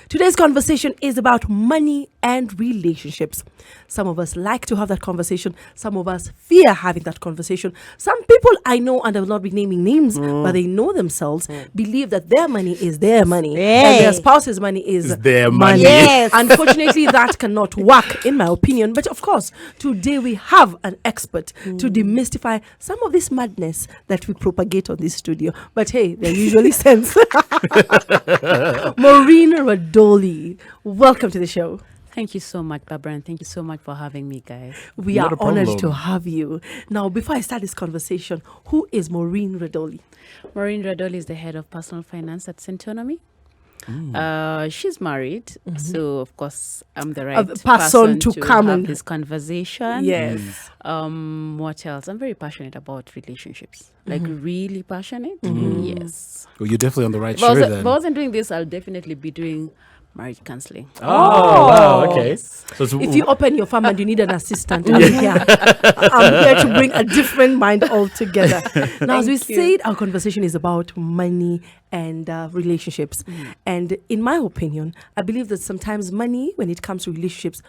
Today's conversation is about money and relationships. Some of us like to have that conversation. Some of us fear having that conversation. Some people I know, and I will not be naming names, but they know themselves, believe that their money is their money and their spouse's money is their money. Yes. Unfortunately, that cannot work, in my opinion. But of course, today we have an expert to demystify some of this madness that we propagate on this studio. But hey, they're usually sense. MAUREEN RADOLI, welcome to the show. Thank you so much, Barbara, and thank you so much for having me, guys. We are honored to have you. Now, before I start this conversation, who is MAUREEN RADOLI? MAUREEN RADOLI is the head of personal finance at Centonomy. She's married, so of course I'm the right person to come have this conversation. Yes. What else? I'm very passionate about relationships, like really passionate. Yes. Well, you're definitely on the right show then. If I wasn't doing this, I'll definitely be doing marriage counseling. Oh, wow, okay. So if you open your farm and you need an assistant, I'm here. I'm here to bring a different mind altogether. Now, as we said, our conversation is about money and relationships. And in my opinion, I believe that sometimes money, when it comes to relationships,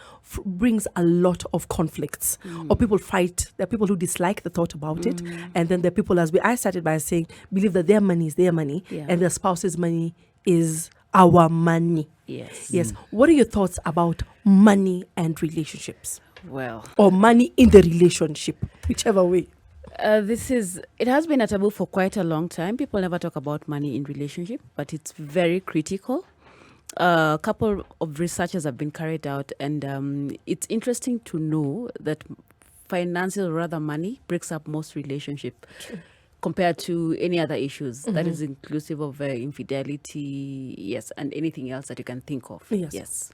brings a lot of conflicts. Or people fight. There are people who dislike the thought about it. And then there are people, I started by saying, believe that their money is their money and their spouse's money is our money. Yes. What are your thoughts about money and relationships? Well, or money in the relationship, whichever way. It has been a taboo for quite a long time. People never talk about money in relationship, but it's very critical. A couple of researches have been carried out, and it's interesting to know that finances, or rather money, breaks up most relationship. True. Compared to any other issues. That is inclusive of infidelity, and anything else that you can think of. Yes.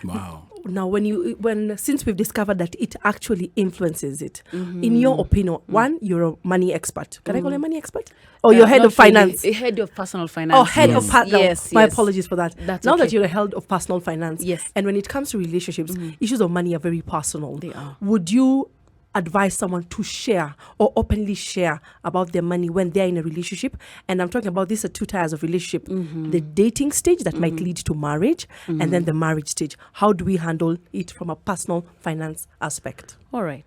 Wow. Now, since we've discovered that it actually influences it, in your opinion, one, you're a money expert. Can I call you a money expert? Or you're head of finance? Really, head of personal finance. Oh, head of yes. My apologies for that. That's now okay. that you're a head of personal finance, and when it comes to relationships, issues of money are very personal. They are. Would you advise someone to share or openly share about their money when they're in a relationship? And I'm talking about these are two tiers of relationship. The dating stage that might lead to marriage and then the marriage stage. How do we handle it from a personal finance aspect? All right.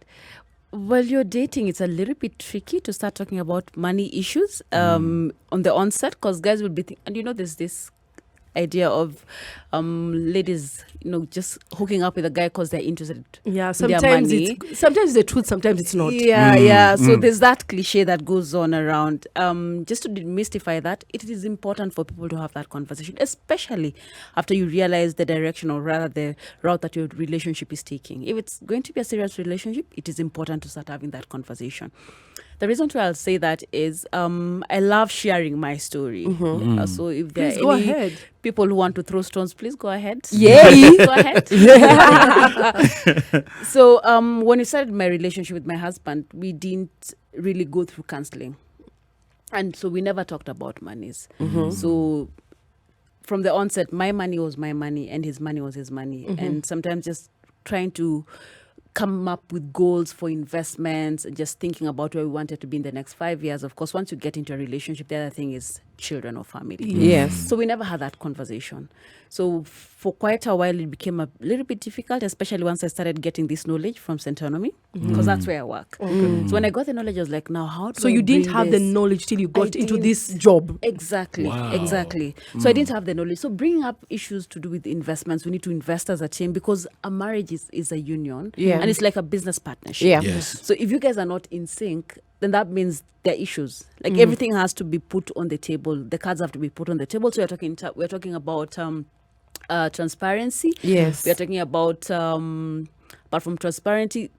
Well, you're dating, it's a little bit tricky to start talking about money issues on the onset, because guys will be and there's this idea of ladies, just hooking up with a guy because they're interested in their money. Sometimes it's the truth, sometimes it's not. So there's that cliche that goes on around. Just to demystify that, it is important for people to have that conversation, especially after you realize the direction, or rather the route that your relationship is taking. If it's going to be a serious relationship, it is important to start having that conversation. The reason why I'll say that is I love sharing my story. So if there are any people who want to throw stones, please go ahead. Yay! Go ahead. So when we started my relationship with my husband, we didn't really go through counseling. And so we never talked about monies. So from the onset, my money was my money and his money was his money. And sometimes just trying to come up with goals for investments and just thinking about where we wanted to be in the next 5 years. Of course, once you get into a relationship, the other thing is children or family. Yes. So we never had that conversation. So for quite a while, it became a little bit difficult, especially once I started getting this knowledge from Centonomy, because that's where I work. So when I got the knowledge, I was like, now how do So I you didn't have this? the knowledge till you got into this job. Exactly. Wow. Exactly. So I didn't have the knowledge. So bringing up issues to do with investments, we need to invest as a team, because a marriage is a union. And it's like a business partnership. Yes. So if you guys are not in sync, then that means there are issues. Like everything has to be put on the table. The cards have to be put on the table. So we're talking about transparency. Yes. We're talking about apart from transparency,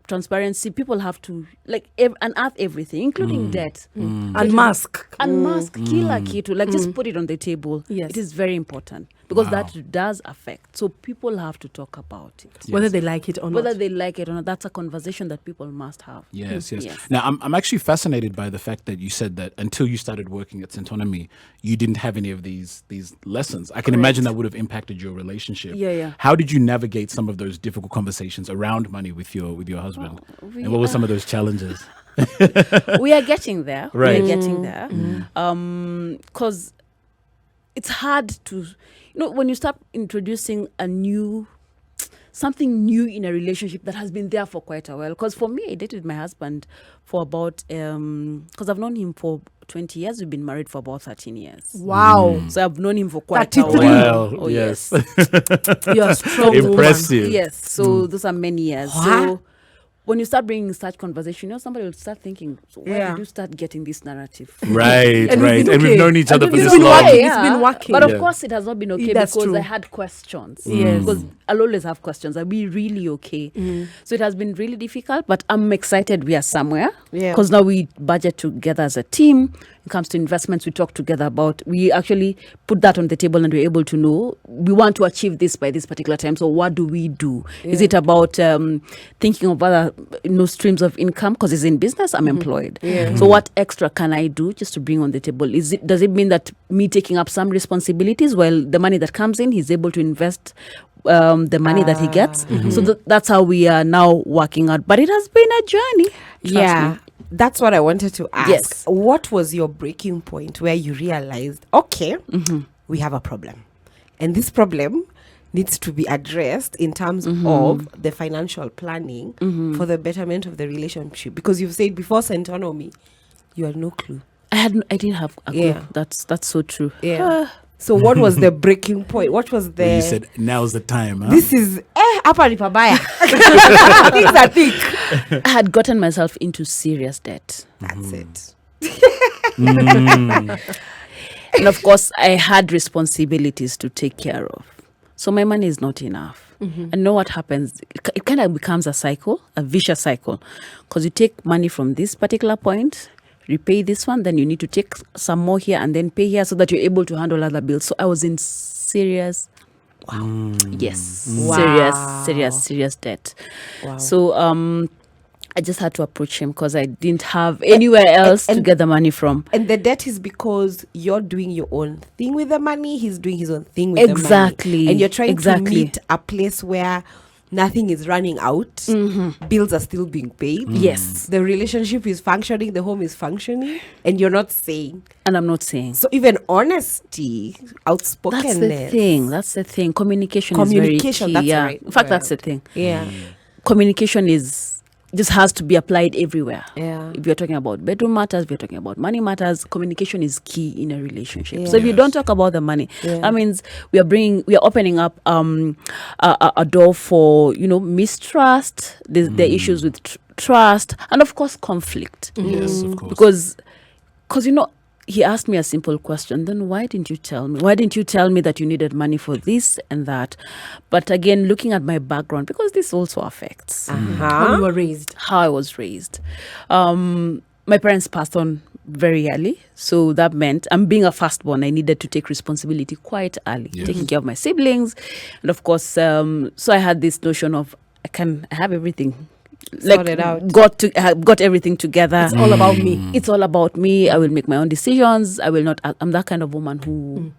people have to unearth everything, including debt. Unmask. Unmask, kila kitu. Like just put it on the table. Yes. It is very important, because that does affect. So people have to talk about it. Whether they like it or not. Whether they like it or not, that's a conversation that people must have. Yes. Now, I'm actually fascinated by the fact that you said that until you started working at Centonomy, you didn't have any of these lessons. I can imagine that would have impacted your relationship. Yeah. How did you navigate some of those difficult conversations around money with your husband? And what were some of those challenges? We are getting there. Right. We are getting there. Because it's hard to, when you start introducing something new in a relationship that has been there for quite a while. Because for me, I dated my husband for about, because I've known him for 20 years. We've been married for about 13 years. Wow. So I've known him for quite 33. a while. Wow, Oh, yes. You're a strong Impressive. woman. Yes. So those are many years. So when you start bringing such conversation, somebody will start thinking, so why did you start getting this narrative? Right, And we've right. been And we've okay. known each other And for it's this been long. working. It's been working. But of Yeah. course, it has not been okay That's because true. I had questions. Yes. Because I'll always have questions. I'll be really okay. So it has been really difficult, but I'm excited we are somewhere. Yeah. Because now we budget together as a team. When it comes to investments, we talk together about, we actually put that on the table and we're able to know, we want to achieve this by this particular time. So what do we do? Is it about thinking of other streams of income? Because it's in business, I'm employed. So what extra can I do just to bring on the table? Does it mean that me taking up some responsibilities while the money that comes in, he's able to invest the money that he gets? So that's how we are now working out. But it has been a journey. Trust me. That's what I wanted to ask. Yes. What was your breaking point where you realized, okay, we have a problem, and this problem needs to be addressed in terms of the financial planning for the betterment of the relationship? Because you've said before Centonomy, you had no clue. I didn't have a clue. Yeah. That's so true. Yeah. So what was the breaking point? What was the... When you said, now's the time, huh? This is hapa ni pabaya. Things are thick. I had gotten myself into serious debt. That's it. And of course, I had responsibilities to take care of. So my money is not enough. And know what happens? It kind of becomes a cycle, a vicious cycle. Because you take money from this particular point, repay this one, then you need to take some more here and then pay here so that you're able to handle other bills. So I was in serious, serious debt. Wow. So I just had to approach him because I didn't have anywhere else to get the money from. And the debt is because you're doing your own thing with the money, he's doing his own thing with the money. Exactly. And you're trying to Exactly. meet a place where nothing is running out, bills are still being paid. Yes. The relationship is functioning, the home is functioning, and you're not saying. And I'm not saying. So even honesty, outspokenness. That's the thing. Communication is very Communication, key. that's Yeah. right. In fact, Right. that's the thing. Yeah. Communication just has to be applied everywhere. Yeah. If you're talking about bedroom matters, if you're talking about money matters, communication is key in a relationship. So if you don't talk about the money, that means we are opening up a door for mistrust. The issues with trust, and of course conflict. Yes, of course. Because he asked me a simple question. Then why didn't you tell me? Why didn't you tell me that you needed money for this and that? But again, looking at my background, because this also affects How you were raised. how I was raised. My parents passed on very early, so that meant I'm being a firstborn. I needed to take responsibility quite early, taking care of my siblings, and of course, so I had this notion of I have everything. Sorted out. Got everything together. It's all about me. It's all about me. I will make my own decisions. I will not. I'm that kind of woman who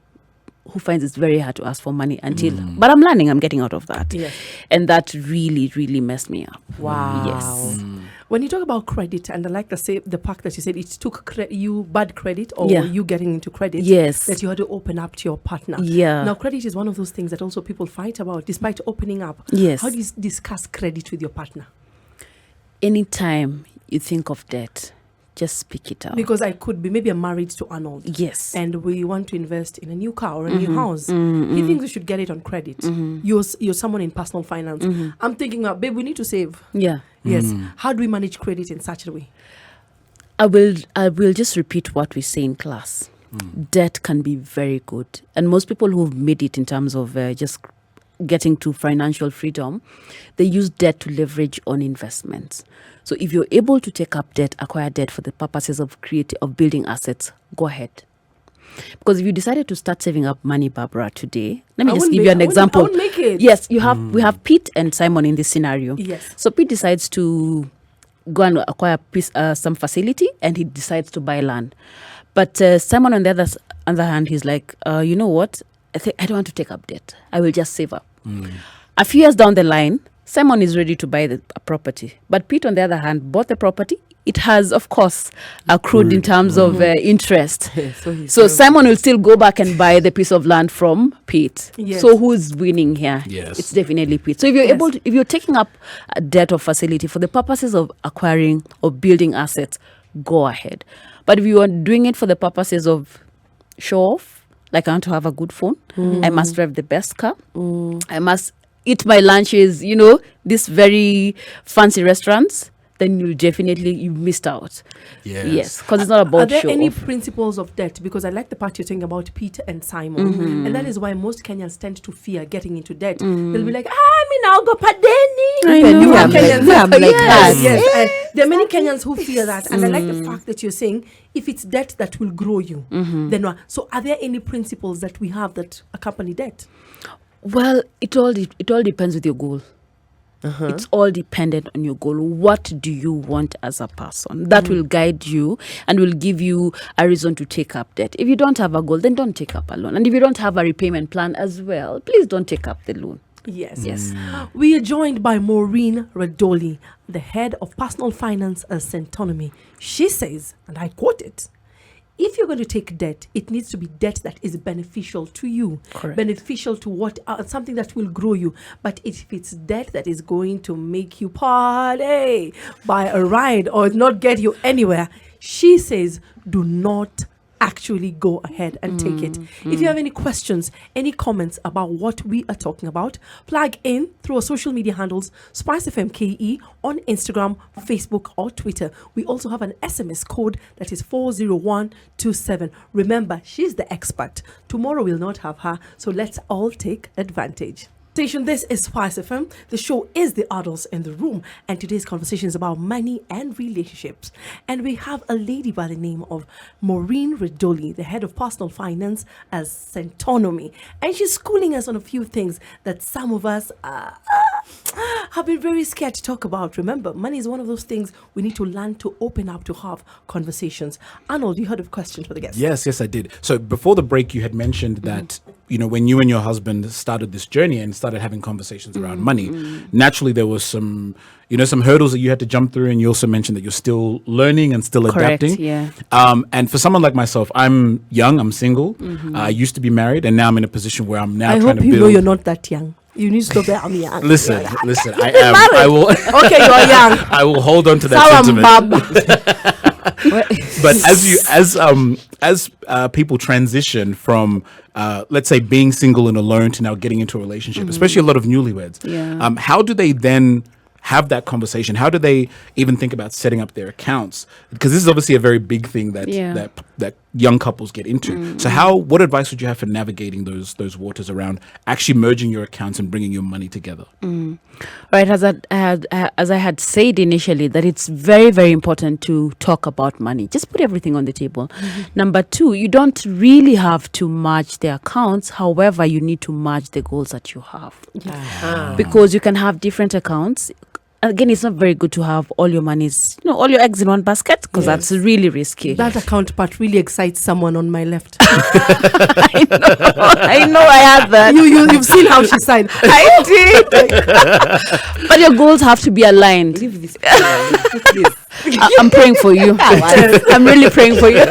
finds it very hard to ask for money until. But I'm learning. I'm getting out of that. Yes. And that really, really messed me up. Wow. Yes. When you talk about credit, and I like the fact that you said it took you bad credit or Yeah. you getting into credit, Yes. that you had to open up to your partner. Yeah. Now, credit is one of those things that also people fight about, despite opening up. Yes. How do you discuss credit with your partner? Anytime you think of debt, just speak it out. Because I could be, maybe I'm married to Arnold. Yes. And we want to invest in a new car or a new house. He thinks we should get it on credit. You're someone in personal finance. I'm thinking, babe, we need to save. Yeah. Yes. How do we manage credit in such a way? I will just repeat what we say in class. Debt can be very good. And most people who've made it in terms of just getting to financial freedom, they use debt to leverage on investments. So if you're able to take up debt, acquire debt for the purposes of building assets, go ahead. Because if you decided to start saving up money, Barbara, today, let me just give you an example. I won't make it. Yes, we have Pete and Simon in this scenario. Yes. So Pete decides to go and acquire some facility, and he decides to buy land. But Simon, on the other hand, he's like, you know what? I don't want to take up debt. I will just save up. A few years down the line, Simon is ready to buy a property, but Pete, on the other hand, bought the property. It has, of course, accrued in terms of interest. So Simon will still go back and buy the piece of land from Pete. Yes. So who's winning here? Yes. It's definitely Pete. So if you're able to, if you're taking up a debt or facility for the purposes of acquiring or building assets, go ahead. But if you are doing it for the purposes of show off, like I want to have a good phone, I must drive the best car, I must eat my lunches, these very fancy restaurants, then you missed out. Yes, because it's not about Are there show any off. principles of debt? Because I like the part you're talking about Peter and Simon, and that is why most Kenyans tend to fear getting into debt. They'll be like, me now go padeni. I know. I'm like that. Yes. And there are many Kenyans who fear that, and I like the fact that you're saying if it's debt that will grow you, then what? So are there any principles that we have that accompany debt? Well, it all depends with your goal. It's all dependent on your goal. What do you want as a person? That will guide you and will give you a reason to take up debt. If you don't have a goal, then don't take up a loan. And if you don't have a repayment plan as well, please don't take up the loan. Yes. We are joined by MAUREEN RADOLI, the head of personal finance at Centonomy. She says, and I quote it, if you're going to take debt, it needs to be debt that is beneficial to you, Correct. beneficial to what something that will grow you. But if it's debt that is going to make you party, buy a ride, or not get you anywhere, she says, do not actually go ahead and take it. If you have any questions, any comments about what we are talking about, plug in through our social media handles, Spice FM KE on Instagram, Facebook, or Twitter. We also have an SMS code that is 40127. Remember, she's the expert. Tomorrow we'll not have her, so let's all take advantage. This is Spice FM. The show is The Adults in the Room, and today's conversation is about money and relationships. And we have a lady by the name of MAUREEN RADOLI, the head of personal finance as Centonomy, and she's schooling us on a few things that some of us have been very scared to talk about. Remember, money is one of those things we need to learn to open up to have conversations. Arnold, you heard a question for the guests. Yes, I did. So before the break, you had mentioned that, when you and your husband started this journey and started having conversations around money, naturally there was some hurdles that you had to jump through. And you also mentioned that you're still learning and still adapting. Yeah. And for someone like myself, I'm young, I'm single. I used to be married, and now I'm in a position where I'm now I trying hope to you build. know you're not that young. You need to stop there. I'm young. Listen, I am. I will. Okay, you're young. I will hold on to that sentiment. But as people transition from let's say being single and alone to now getting into a relationship, especially a lot of newlyweds, how do they then have that conversation? How do they even think about setting up their accounts? Because this is obviously a very big thing that young couples get into. So what advice would you have for navigating those waters around actually merging your accounts and bringing your money together? Right, as I had said initially, that it's very, very important to talk about money. Just put everything on the table. Number two, you don't really have to merge the accounts. However, you need to merge the goals that you have. Because you can have different accounts. Again, it's not very good to have all your monies, all your eggs in one basket, because that's really risky. That account part really excites someone on my left. I know I had that. You've seen how she signed. I did. But your goals have to be aligned. Leave this please. I'm praying for you. I'm really praying for you.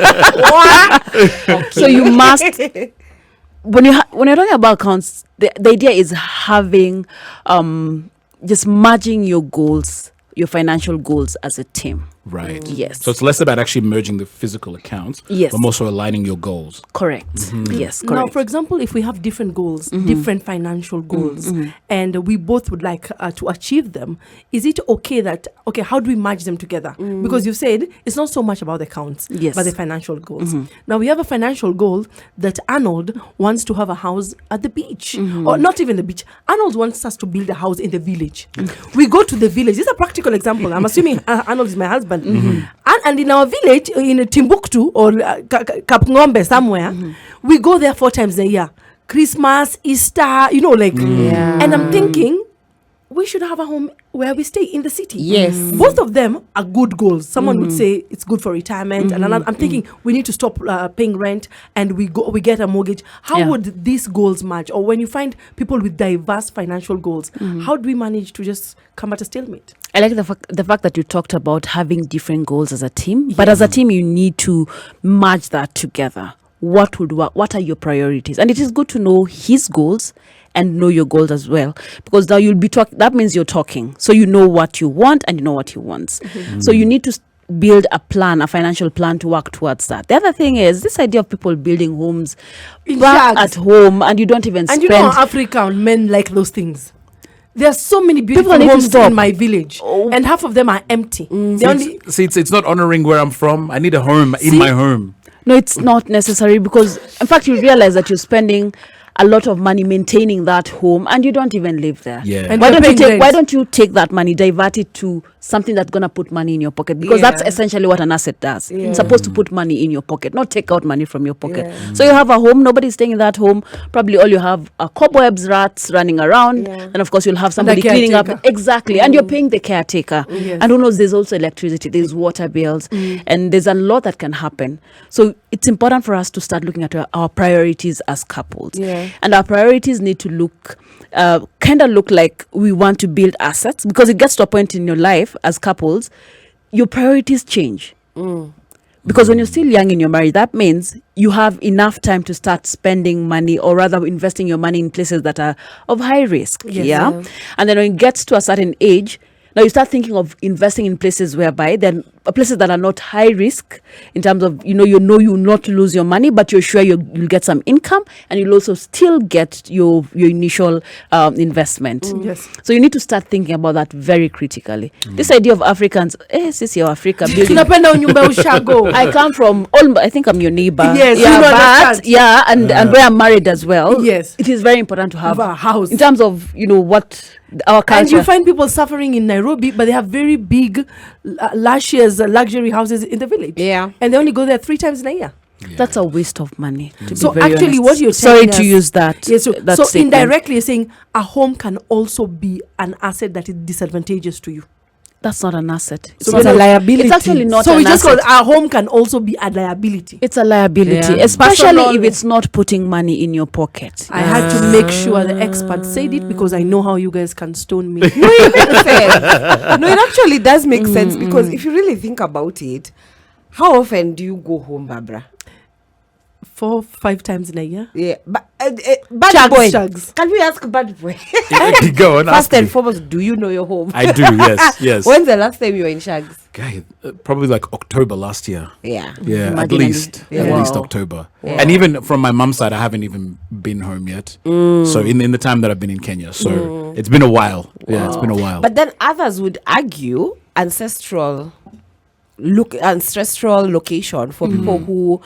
So you must, when you're talking about accounts, the idea is having just merging your goals, your financial goals as a team. Right. Yes. So it's less about actually merging the physical accounts, Yes. but more so aligning your goals. Correct. Yes, correct. Now, for example, if we have different goals, different financial goals, and we both would like to achieve them, is it okay how do we merge them together? Because you said it's not so much about the accounts, Yes. but the financial goals. Now, we have a financial goal that Arnold wants to have a house at the beach, or not even the beach. Arnold wants us to build a house in the village. We go to the village. This is a practical example. I'm assuming Arnold is my husband. And in our village, in Timbuktu or Kapngombe somewhere, we go there 4 times a year. Christmas, Easter, and I'm thinking, we should have a home where we stay in the city. Yes. Both of them are good goals. Someone would say it's good for retirement, and another, I'm thinking we need to stop paying rent and we get a mortgage. How would these goals match? Or when you find people with diverse financial goals, how do we manage to just come at a stalemate? I like the fact that you talked about having different goals as a team, but as a team, you need to merge that together. What would work? What are your priorities? And it is good to know his goals and know your goals as well, because now you'll be talking. That means you're talking, so you know what you want and you know what he wants. So you need to build a plan, a financial plan to work towards that. The other thing is this idea of people building homes back at home, and you don't even And spend. you know, Africa men like those things. There are so many beautiful People need to homes stop. in my village, and half of them are empty. They only See, it's not honoring where I'm from. I need a home in my home. No, it's not necessary, because in fact you realize that you're spending a lot of money maintaining that home and you don't even live there. Yeah. And Why you're don't you paying take why rent. don't you take that money, divert it to something that's gonna put money in your pocket? Because that's essentially what an asset does. It's supposed to put money in your pocket, not take out money from your pocket. So you have a home, nobody's staying in that home. Probably all you have are cobwebs, rats running around, and of course you'll have somebody cleaning up. caretaker. Exactly. And you're paying the caretaker. Yes. And who knows, there's also electricity, there's water bills, and there's a lot that can happen. So it's important for us to start looking at our priorities as couples. And our priorities need to look like we want to build assets, because it gets to a point in your life as couples, your priorities change. Because when you're still young in your marriage, that means you have enough time to start spending money, or rather investing your money in places that are of high risk. And then when it gets to a certain age, now you start thinking of investing in places whereby then places that are not high risk in terms of you will not lose your money, but you're sure you'll get some income, and you'll also still get your initial investment. Yes. So you need to start thinking about that very critically. This idea of Africans, sisi wa Africa building. tunapenda unyumba ushago. I come from I think I'm your neighbor. Yes, yeah, you know, but understand. and where I'm married as well. Yes. It is very important to have Have a house. in terms of what our culture. And you find people suffering in Nairobi, but they have very big, luscious luxury houses in the village. Yeah. And they only go there 3 times in a year. That's a waste of money. To So be very actually honest. what you're sorry telling to us- use that. Yes, that so statement. indirectly you're saying a home can also be an asset that is disadvantageous to you. That's not an asset. It's So not it's a liability. It's actually not So an we just asset. call a home can also be a liability. It's a liability, Yeah. especially Personal- if it's not putting money in your pocket. I had to make sure the expert said it because I know how you guys can stone me. No, it makes sense. No, it actually does make sense, because if you really think about it, how often do you go home, Barbara? 4, 5 times in a year. Yeah, but bad Chugs, boy. chugs. Can we ask bad boy? Go on. ask First and me. foremost, do you know your home? I do. Yes. Yes. When's the last time you were in Shags? Guy, probably like October last year. Yeah. Yeah, at Imagine least and- at least Wow. October. And even from my mum's side, I haven't even been home yet. So in the time that I've been in Kenya, so it's been a while. Yeah, it's been a while. But then others would argue ancestral location for people who,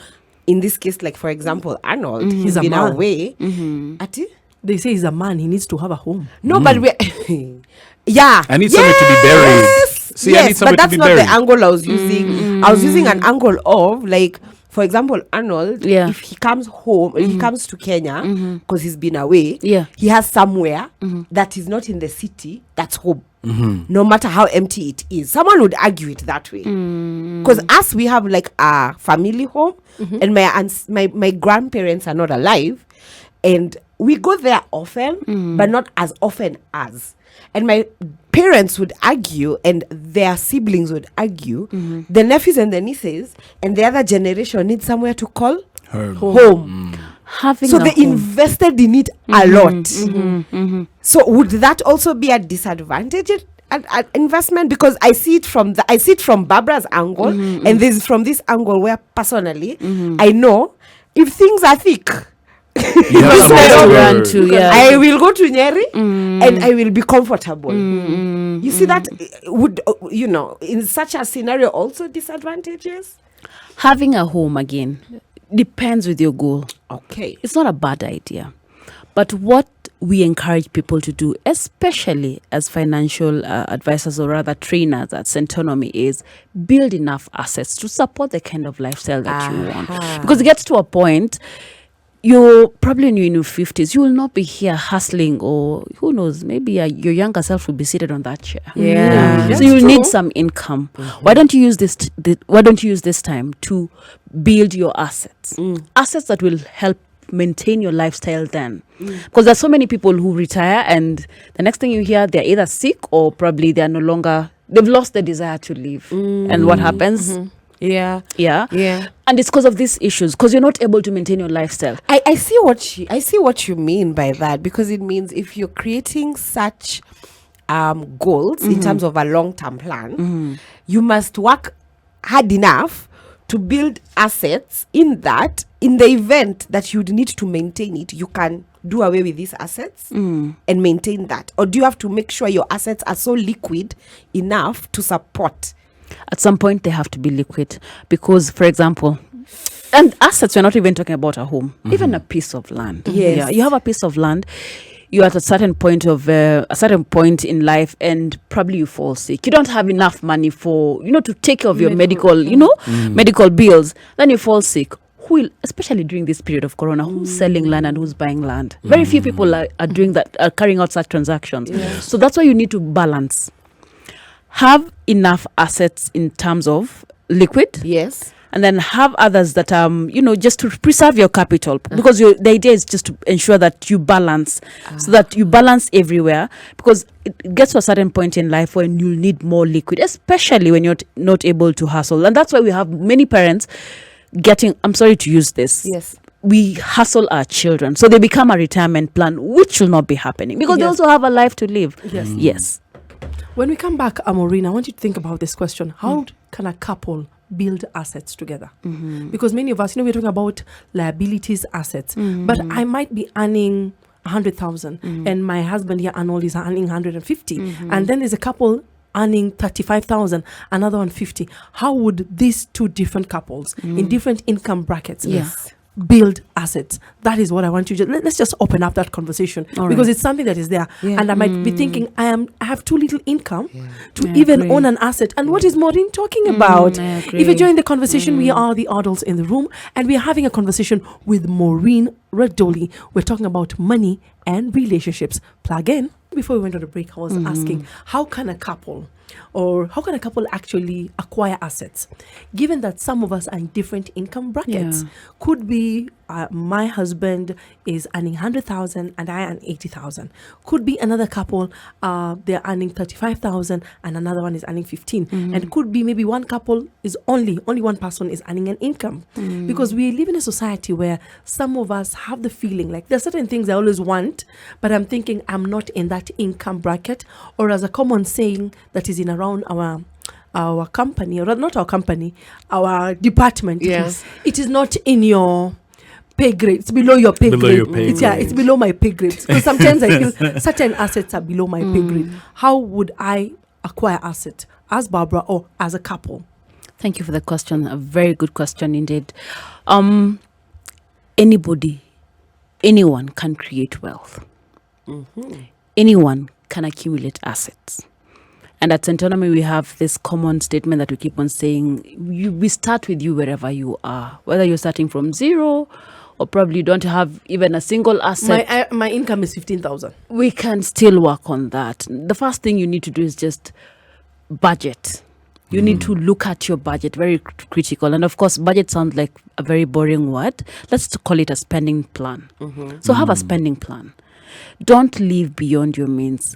in this case, like for example, Arnold, he's a been man. away. Ati? They say he's a man, he needs to have a home. No, but we yeah. I need somewhere to be buried. See, I need Yes, somewhere but to that's be not buried. the angle I was using. I was using an angle of like, for example, Arnold, Yeah. if he comes home, he comes to Kenya because he's been away, Yeah. he has somewhere that is not in the city that's home. No matter how empty it is. Someone would argue it that way. Because us, we have like a family home, and my grandparents are not alive, and we go there often, but not as often as. And my parents would argue, and their siblings would argue, the nephews and the nieces and the other generation need somewhere to call home. Having So a they home. invested in it a lot. So would that also be a disadvantage? An investment, because I see it from Barbara's angle, and there's from this angle where personally I know if things are thick, You have It's somewhere nice to to go. run to, yeah. I will go to Nyeri and I will be comfortable. You see that would in such a scenario also disadvantages. Having a home again depends with your goal. Okay. It's not a bad idea. But what we encourage people to do, especially as financial advisors or rather trainers at Centonomy, is build enough assets to support the kind of lifestyle that you want. Because it gets to a point, you're probably in your 50s. You will not be here hustling, or who knows, maybe your younger self will be seated on that chair. Yeah. So you'll need some income. Why don't you use this time to build your assets? Assets that will help maintain your lifestyle then. Because there's so many people who retire, and the next thing you hear, they're either sick or probably they've lost the desire to live. And what happens? Yeah. And it's because of these issues, because you're not able to maintain your lifestyle. I see what you mean by that, because it means if you're creating such goals in terms of a long-term plan, you must work hard enough to build assets in the event that you'd need to maintain it, you can do away with these assets and maintain that. Or do you have to make sure your assets are so liquid enough to support? At some point, they have to be liquid, because, for example, and assets, we're not even talking about a home, even a piece of land. Yes. Yeah, you have a piece of land. You're at a certain point in life, and probably you fall sick. You don't have enough money for to take care of your medical bills. Then you fall sick. Who will, especially during this period of Corona, who's selling land and who's buying land? Very few people are doing that, are carrying out such transactions. Yes. So that's why you need to balance. Have enough assets in terms of liquid. Yes. And then have others that just to preserve your capital, because the idea is just to ensure that you balance, so that you balance everywhere, because it gets to a certain point in life when you need more liquid, especially when you're not able to hustle. And that's why we have many parents I'm sorry to use this. Yes. We hustle our children, so they become a retirement plan, which will not be happening, because they also have a life to live. Yes. When we come back, Maureen, I want you to think about this question. How can a couple build assets together? Because many of us, we're talking about liabilities, assets, but I might be earning 100,000 and my husband here, Arnold, is earning 150, and then there's a couple earning 35,000, another one 50. How would these two different couples in different income brackets build assets? That is what I want you to let's just open up that conversation, because it's something that is there, and I might be thinking I have too little income to even own an asset. And what is Maureen talking about? If you join the conversation, we are the adults in the room, and we are having a conversation with Maureen Radoli. We're talking about money and relationships. Plug in. Before we went on the break, I was asking, how can a couple actually acquire assets, given that some of us are in different income brackets? Could be my husband is earning 100,000 and I earn 80,000. Could be another couple, they're earning 35,000 and another one is earning 15. And could be maybe one couple is only one person is earning an income. Because we live in a society where some of us have the feeling like there's certain things I always want, but I'm thinking I'm not in that income bracket, or as a common saying that is in around our company, or not our company, our department. Yes. It is not in your pay grade. It's below your pay grade. It's below my pay grade. Because sometimes I feel certain assets are below my pay grade. How would I acquire assets as Barbara or as a couple? Thank you for the question. A very good question indeed. Anyone can create wealth. Anyone can accumulate assets. And at Centonomy, we have this common statement that we keep on saying, we start with you wherever you are, whether you're starting from zero or probably you don't have even a single asset. My income is 15,000. We can still work on that. The first thing you need to do is just budget. You need to look at your budget, very critical. And of course, budget sounds like a very boring word. Let's call it a spending plan. So have a spending plan. Don't live beyond your means.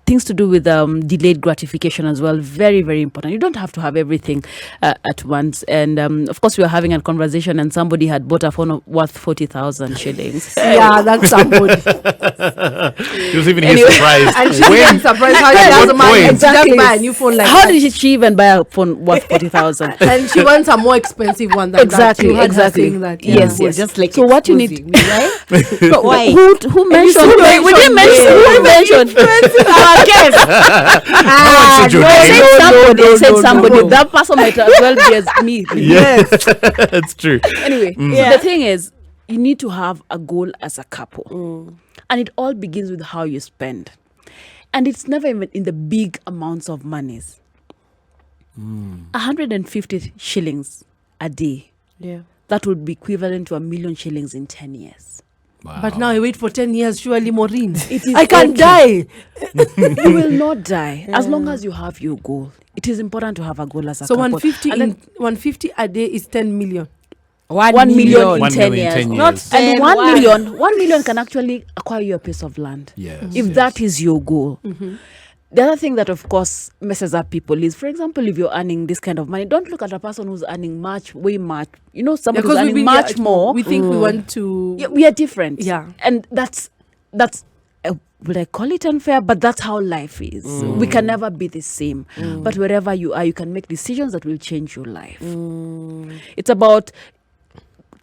Things to do with delayed gratification as well, very, very important. You don't have to have everything at once. And of course, we were having a conversation and somebody had bought a phone worth 40,000 shillings. Yeah, that's somebody. He was even surprised. And she's even surprised how she doesn't mind. Exactly. Buy a new phone like how that. did she even buy a phone worth 40,000? And she wants a more expensive one than exactly, that. Exactly. That, yes. Just like so what you need, right? But why? Who mentioned? We didn't mention. Who mentioned? Said somebody. That person might as well be as me. Yes, that's true. Anyway, so the thing is, you need to have a goal as a couple. And it all begins with how you spend. And it's never even in the big amounts of monies. 150 shillings a day that would be equivalent to 1 million shillings in 10 years. Wow. But now I wait for 10 years, surely, Maureen. It is I can't die. You will not die as long as you have your goal. It is important to have a goal as a So couple. 150 And then 150 a day is 10 million. 1 1 million in 1 10 million in years. 10 Not years. And 10, 1 million can actually acquire you a piece of land. Yes. If yes. that is your goal. The other thing that, of course, messes up people is, for example, if you're earning this kind of money, don't look at a person who's earning way much. You know, somebody who's earning much more. We think we want to. Yeah, we are different. Yeah. And that's would I call it unfair? But that's how life is. We can never be the same. But wherever you are, you can make decisions that will change your life. It's about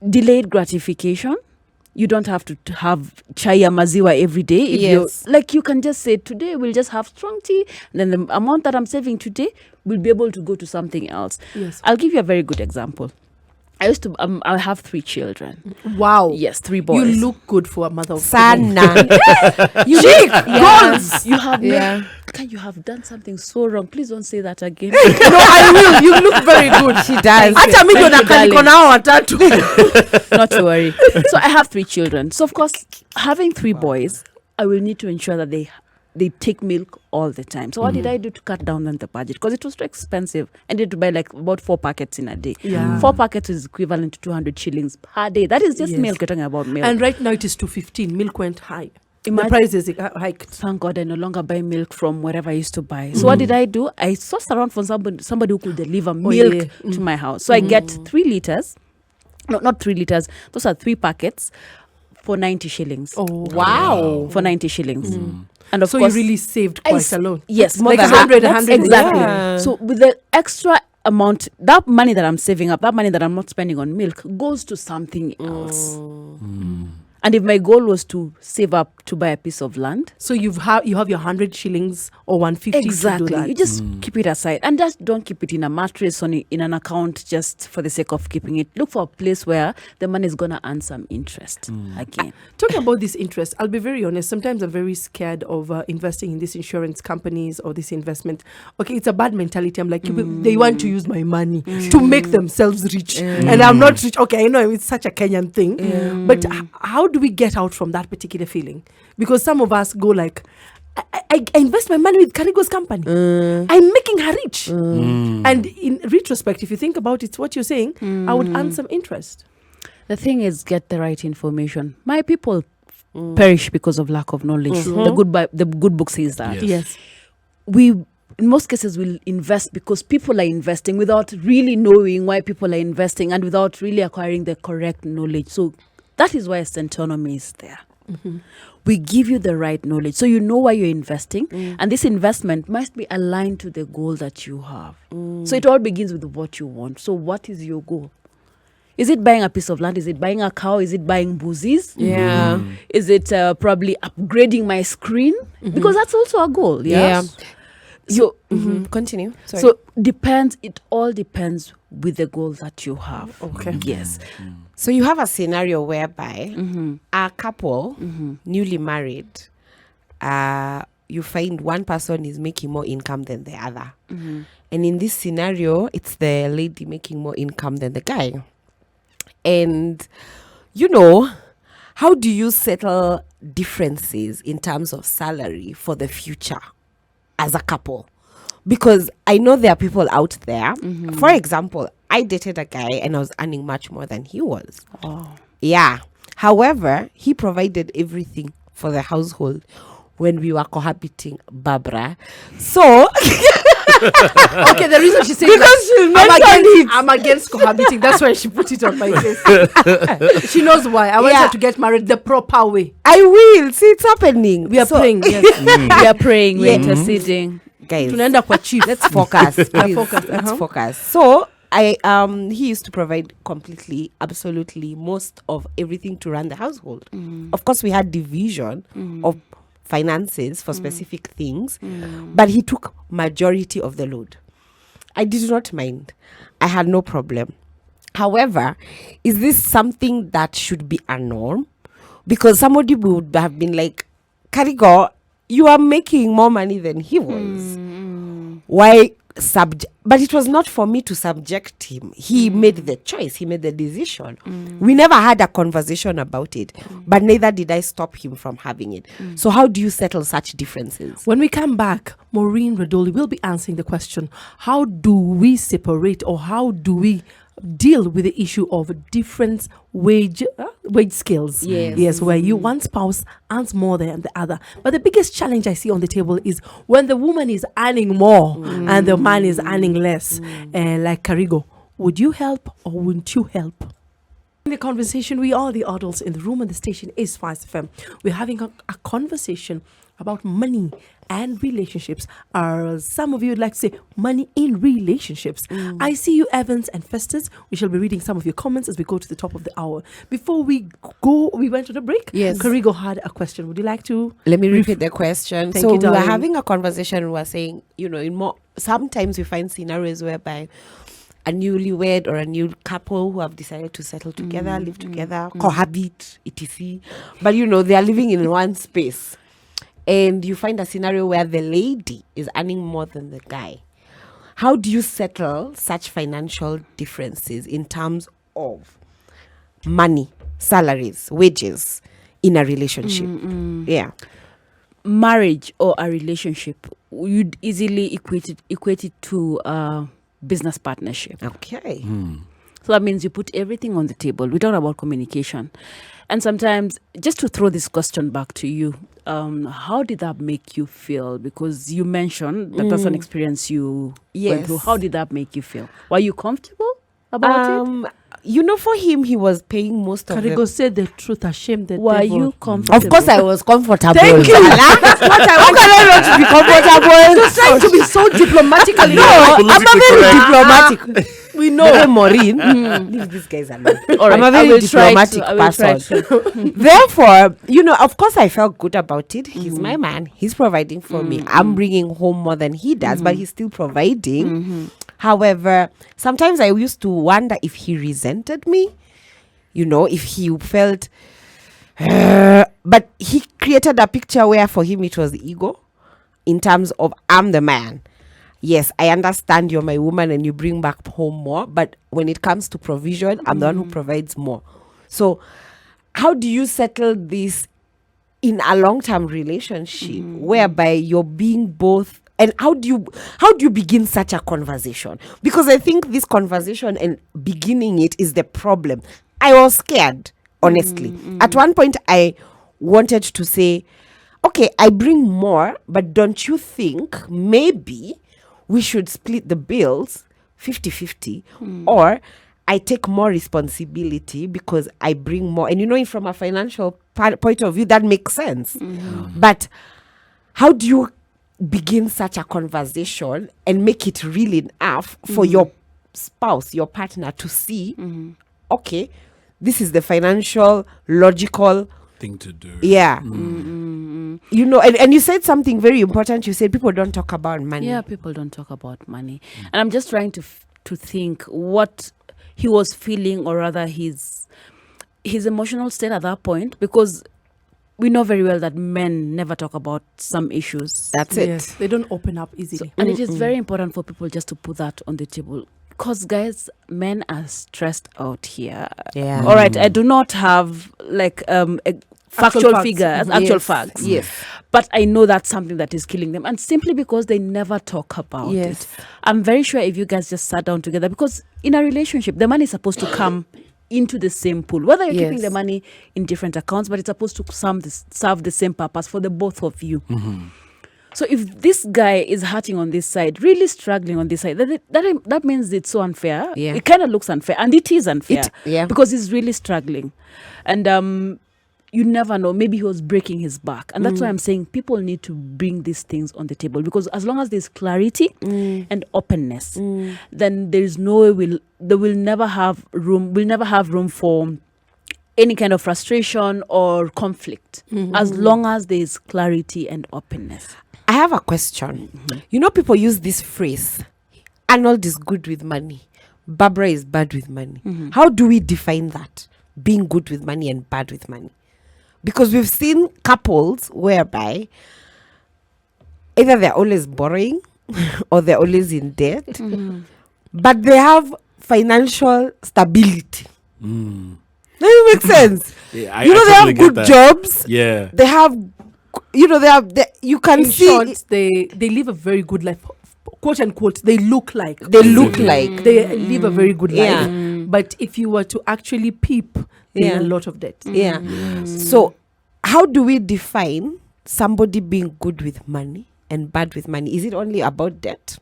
delayed gratification. You don't have to have chai ya maziwa every day. If Yes. like you can just say, today we'll just have strong tea. And then the amount that I'm saving today will be able to go to something else. Yes. I'll give you a very good example. I have 3 children. Wow. Yes, 3 boys. You look good for a mother of 3. Sana. Goals. You have Yeah. you have done something so wrong. Please don't say that again. No, I will. You look very good. She does. Hata mimi ndo Thank you, nakali darling. kona hao watatu. Not to worry. So I have 3 children. So of course, having 3 boys, I will need to ensure that they take milk all the time. So what did I do to cut down on the budget? Because it was too expensive. I needed to buy like about 4 packets in a day. Yeah. 4 packets is equivalent to 200 shillings per day. That is just Yes. milk. You're talking about milk. And right now it is 215. Milk went high. The Imagine- prices hiked. Thank God I no longer buy milk from wherever I used to buy. So what did I do? I sourced around for somebody who could deliver milk to my house. So I get 3 liters. No, not 3 liters. Those are 3 packets for 90 shillings. Oh, Wow. For 90 shillings. And of So course, you really saved I quite s- a lot. Yes, more like than 100, that. 100. exactly. Yeah. So with the extra amount, that money that I'm saving up, that money that I'm not spending on milk goes to something else. And if my goal was to save up to buy a piece of land, So you have your 100 shillings or 150 to do exactly, that. you just keep it aside, and just don't keep it in a mattress or in an account just for the sake of keeping it. Look for a place where the money is gonna earn some interest again. Talking about this interest, I'll be very honest. Sometimes I'm very scared of investing in these insurance companies or this investment. Okay, it's a bad mentality. I'm like, they want to use my money to make themselves rich, and I'm not rich. Okay, I know it's such a Kenyan thing, but how do we get out from that particular feeling? Because some of us go like, I invest my money with Karigo's company. I'm making her rich. And in retrospect, if you think about it, what you're saying, I would earn some interest. The thing is, get the right information. My people perish because of lack of knowledge. The good book says that. Yes. We in most cases will invest because people are investing without really knowing why people are investing and without really acquiring the correct knowledge. So that is why Centonomy is there. We give you the right knowledge so you know why you're investing, and this investment must be aligned to the goal that you have. So it all begins with what you want. So what is your goal? Is it buying a piece of land? Is it buying a cow? Is it buying boozies? Yeah. Is it probably upgrading my screen? Because that's also a goal. Yeah. So, Continue. Sorry. so depends. It all depends with the goal that you have. Okay. Yes. So you have a scenario whereby a couple, newly married, you find one person is making more income than the other. And in this scenario, it's the lady making more income than the guy. And, how do you settle differences in terms of salary for the future as a couple? Because I know there are people out there. For example, I dated a guy and I was earning much more than he was. Oh. Yeah. However, he provided everything for the household when we were cohabiting, Barbara. So, Okay, the reason she said that, I'm against cohabiting. That's why she put it on my face. She knows why. I want Yeah. her to get married the proper way. I will. See, it's happening. We are praying. Yes. We are praying. We're Yeah. interceding. Guys, Tunaenda kwa chief. let's focus. Please. Focus, Let's focus. So, he used to provide completely, absolutely most of everything to run the household. Of course, we had division of finances for specific things, but he took majority of the load. I did not mind. I had no problem. However, is this something that should be a norm? Because somebody would have been like, Karigo, you are making more money than he was. Why? but it was not for me to subject him. He made the choice. He made the decision. We never had a conversation about it, but neither did I stop him from having it. So how do you settle such differences? When we come back, Maureen Radoli will be answering the question, how do we separate, or how do we deal with the issue of different wage scales? Yes, where one spouse earns more than the other. But the biggest challenge I see on the table is when the woman is earning more and the man is earning less. Like Karigo, would you help or wouldn't you help? In the conversation, we are the adults in the room, and the station is Fast FM. We're having a conversation about money and relationships. Some of you would like to say money in relationships. I see you, Evans and Festus. We shall be reading some of your comments as we go to the top of the hour. Before we go, we went on a break. Yes. Karigo had a question. Would you like to? Let me repeat the question. Thank So you, we were darling. having a conversation. We were saying, sometimes we find scenarios whereby a newlywed or a new couple who have decided to settle together, live together, cohabit, etc. But they are living in one space. And you find a scenario where the lady is earning more than the guy. How do you settle such financial differences in terms of money, salaries, wages in a relationship? Yeah. Marriage or a relationship, you'd easily equate it to a business partnership. Okay. So that means you put everything on the table. We talk about communication. And sometimes, just to throw this question back to you, how did that make you feel? Because you mentioned that that's an experience you went through. How did that make you feel? Were you comfortable about it? For him, he was paying most of Karigo said the truth, ashamed the Were devil. you comfortable? Of course, I was comfortable. Thank you. That's what I want. How can I not be comfortable? Just trying to be so diplomatically. I'm a Politically very correct. diplomatic. We know. Hey, Maureen, leave these guys alone. All right, I'm a I very will try diplomatic to- I will try person. Therefore, of course, I felt good about it. He's my man. He's providing for me. I'm bringing home more than he does, but he's still providing. However, sometimes I used to wonder if he resented me. If he felt... but he created a picture where for him it was ego in terms of I'm the man. Yes, I understand you're my woman and you bring back home more, but when it comes to provision, I'm the one who provides more. So how do you settle this in a long-term relationship whereby you're being both? And how do you begin such a conversation? Because I think this conversation and beginning it is the problem. I was scared, honestly. At one point, I wanted to say, okay, I bring more, but don't you think maybe we should split the bills 50-50 or I take more responsibility because I bring more. And from a financial point of view, that makes sense. But how do you begin such a conversation and make it real enough for your spouse, your partner to see, okay, this is the financial, logical Thing to do. Yeah. And you said something very important. You said people don't talk about money. Yeah, people don't talk about money. And I'm just trying to think what he was feeling, or rather his emotional state at that point, because we know very well that men never talk about some issues. That's it. Yes, they don't open up easily. And it is very important for people just to put that on the table. Because, guys, men are stressed out here. Yeah. All right, I do not have factual facts. figures, Mhm. actual Yes. facts. Yes. But I know that's something that is killing them. And simply because they never talk about Yes. it. I'm very sure if you guys just sat down together, because in a relationship, the money is supposed to come into the same pool. Whether you're keeping Yes. the money in different accounts, but it's supposed to serve the same purpose for the both of you. So if this guy is hurting on this side, really struggling on this side, that means it's so unfair. Yeah. It kind of looks unfair, and it is unfair. Yeah. Because he's really struggling. And you never know. Maybe he was breaking his back. And that's why I'm saying people need to bring these things on the table. Because as long as there's clarity and openness, then there's no way we'll never have room for any kind of frustration or conflict. As long as there's clarity and openness. I have a question. People use this phrase, Arnold is good with money, Barbara is bad with money. How do we define that? Being good with money and bad with money? Because we've seen couples whereby either they're always borrowing or they're always in debt, but they have financial stability. Does it make sense? Yeah, You know, I they totally have get good that. jobs. Yeah. They have, you know, you can In see short, they live a very good life, quote unquote. They look like they look like. they live a very good Yeah. life, but if you were to actually peep, they're in a lot of debt. Yeah. So, how do we define somebody being good with money and bad with money? Is it only about debt?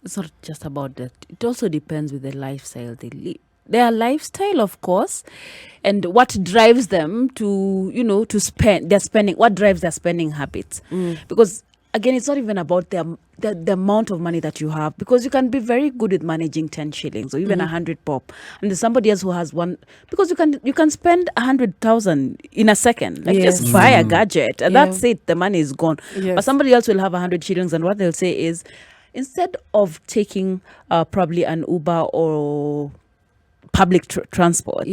It's not just about that. It also depends with the lifestyle they live. Their lifestyle, of course, and what drives them to, to spend. Their spending. What drives their spending habits? Because again, it's not even about the amount of money that you have, because you can be very good with managing 10 shillings or even 100 pop, and there's somebody else who has one, because you can spend 100,000 in a second, like Yes. just buy a gadget and that's it, the money is gone. Yes. But somebody else will have 100 shillings, and what they'll say is, instead of taking probably an Uber or public transport,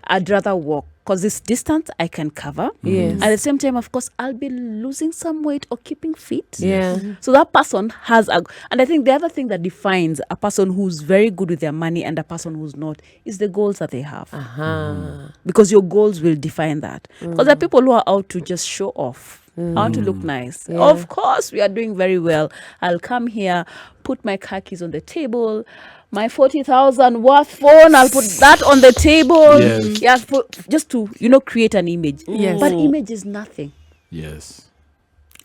I'd rather walk, because this distance I can cover. Yes. At the same time, of course, I'll be losing some weight or keeping fit. Yeah. So that person has and I think the other thing that defines a person who's very good with their money and a person who's not is the goals that they have. Because your goals will define that. Because there are people who are out to just show off. I want to look nice. Yeah. Of course, we are doing very well. I'll come here, put my car keys on the table, my 40,000 worth phone, I'll put that on the table. Yes. Yeah, just to, create an image. Yes. But image is nothing. Yes.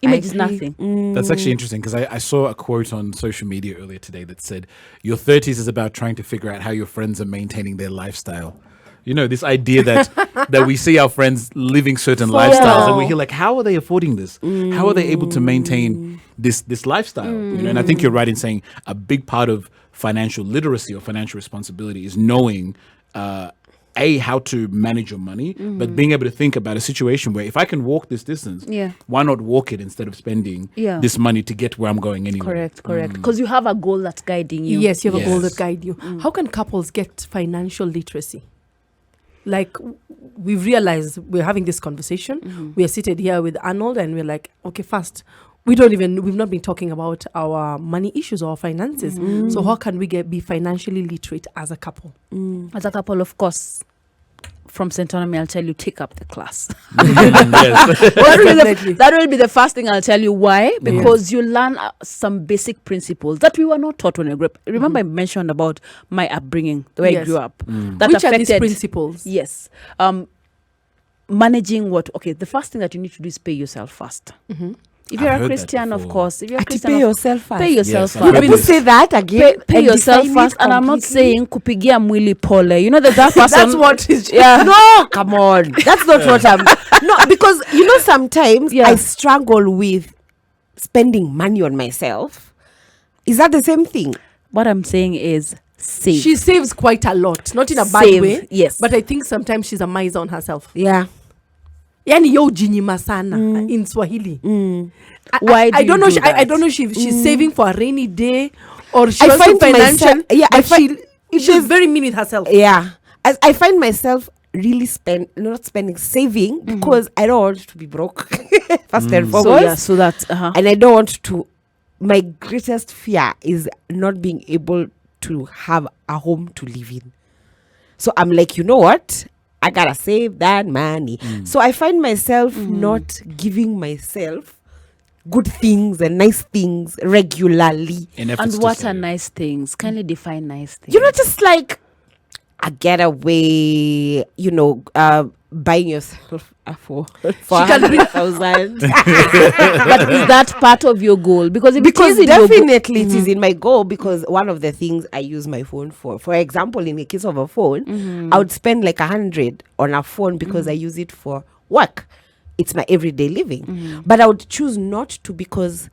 Image I is agree. nothing. That's actually interesting, because I saw a quote on social media earlier today that said, your 30s is about trying to figure out how your friends are maintaining their lifestyle. You know, this idea that we see our friends living certain lifestyles and we hear like, how are they affording this? How are they able to maintain this lifestyle? And I think you're right in saying a big part of financial literacy or financial responsibility is knowing how to manage your money, but being able to think about a situation where if I can walk this distance, why not walk it instead of spending this money to get where I'm going anyway? Correct. Because you have a goal that's guiding you. Yes, you have a goal Yes. that guide you. How can couples get financial literacy? Like, we've realized we're having this conversation. We are seated here with Arnold and we're like, okay, first, we've not been talking about our money issues or our finances. So how can we be financially literate as a couple? As a couple, of course, from Centonomy, I'll tell you, take up the class. Yes. That will be the first thing I'll tell you. Why? Because you learn some basic principles that we were not taught when we grew up. Remember I mentioned about my upbringing, the way I grew up. That Which are affected these principles? Yes. Managing what? Okay, the first thing that you need to do is pay yourself first. If you're I've a heard that Christian, of before. course. If you're a To Christian, pay yourself first. pay yourself Yes, I've first. heard People this. say that again. Pay and yourself define it first, and I'm not completely. saying kupigia mwili pole. You know that person. That's what is. Yeah. No, come on. That's not what I'm. No, because sometimes Yeah. I struggle with spending money on myself. Is that the same thing? What I'm saying is save. She saves quite a lot, not in a bad Save, way. yes. But I think sometimes she's a miser on herself. Yeah. Yani yo jinyima sana in Swahili. Why do I don't you know. do I that? don't know if she's saving for a rainy day or she I wants to find financial. myself- yeah, I but she's she's- very mean with herself. Yeah. I find myself really not spending, saving because I don't want to be broke. First and So foremost. yeah, so that's And I don't want to. My greatest fear is not being able to have a home to live in. So I'm like, you know what? I gotta save that money. So I find myself not giving myself good things and nice things regularly. In efforts and to what save. are nice things? Kindly define nice things. Just like a getaway, buying yourself a for can bring- 100,000. But is that part of your goal? Because if Because it is in your goal- definitely it is in my goal, because one of the things I use my phone for example, in the case of a phone, I would spend like 100 on a phone because I use it for work. It's my everyday living. But I would choose not to, because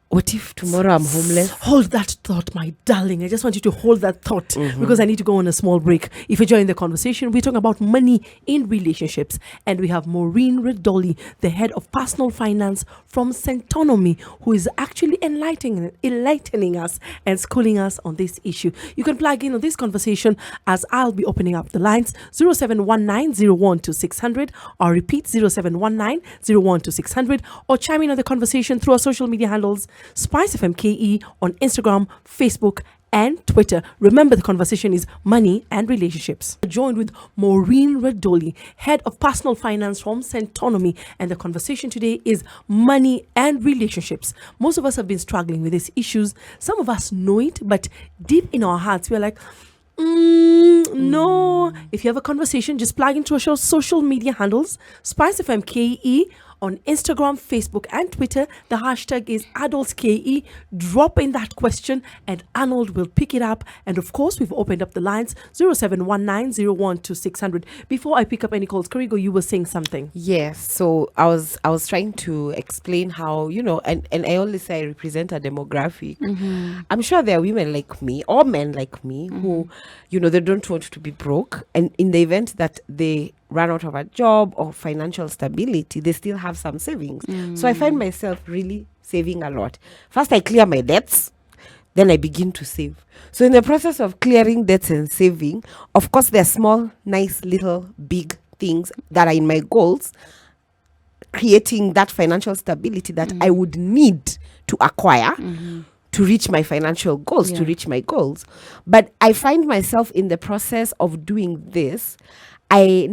what if tomorrow I'm homeless? Hold that thought, my darling. I just want you to hold that thought because I need to go on a small break. If you're joining the conversation, we're talking about money in relationships. And we have MAUREEN RADOLI, the head of personal finance from Centonomy, who is actually enlightening us and schooling us on this issue. You can plug in on this conversation as I'll be opening up the lines 0719-012-600, or repeat 0719-012-600, or chime in on the conversation through our social media handles Spice FM KE on Instagram, Facebook, and Twitter. Remember, the conversation is money and relationships. Joined with MAUREEN RADOLI, Head of Personal Finance from Centonomy, and the conversation today is money and relationships. Most of us have been struggling with these issues. Some of us know it, but deep in our hearts, we're like, no. If you have a conversation, just plug into our social media handles, Spice FM KE on Instagram, Facebook, and Twitter. The hashtag is AdultsKE. Drop in that question and Arnold will pick it up. And of course, we've opened up the lines 0719012600. Before I pick up any calls, Karigo, you were saying something. Yes, so I was trying to explain how, and I always say I represent a demographic. I'm sure there are women like me or men like me who, they don't want to be broke. And in the event that they run out of a job or financial stability, they still have some savings. So I find myself really saving a lot. First, I clear my debts, then I begin to save. So in the process of clearing debts and saving, of course, there are small, nice, little, big things that are in my goals, creating that financial stability that I would need to acquire to reach my financial goals, to reach my goals. But I find myself in the process of doing this, I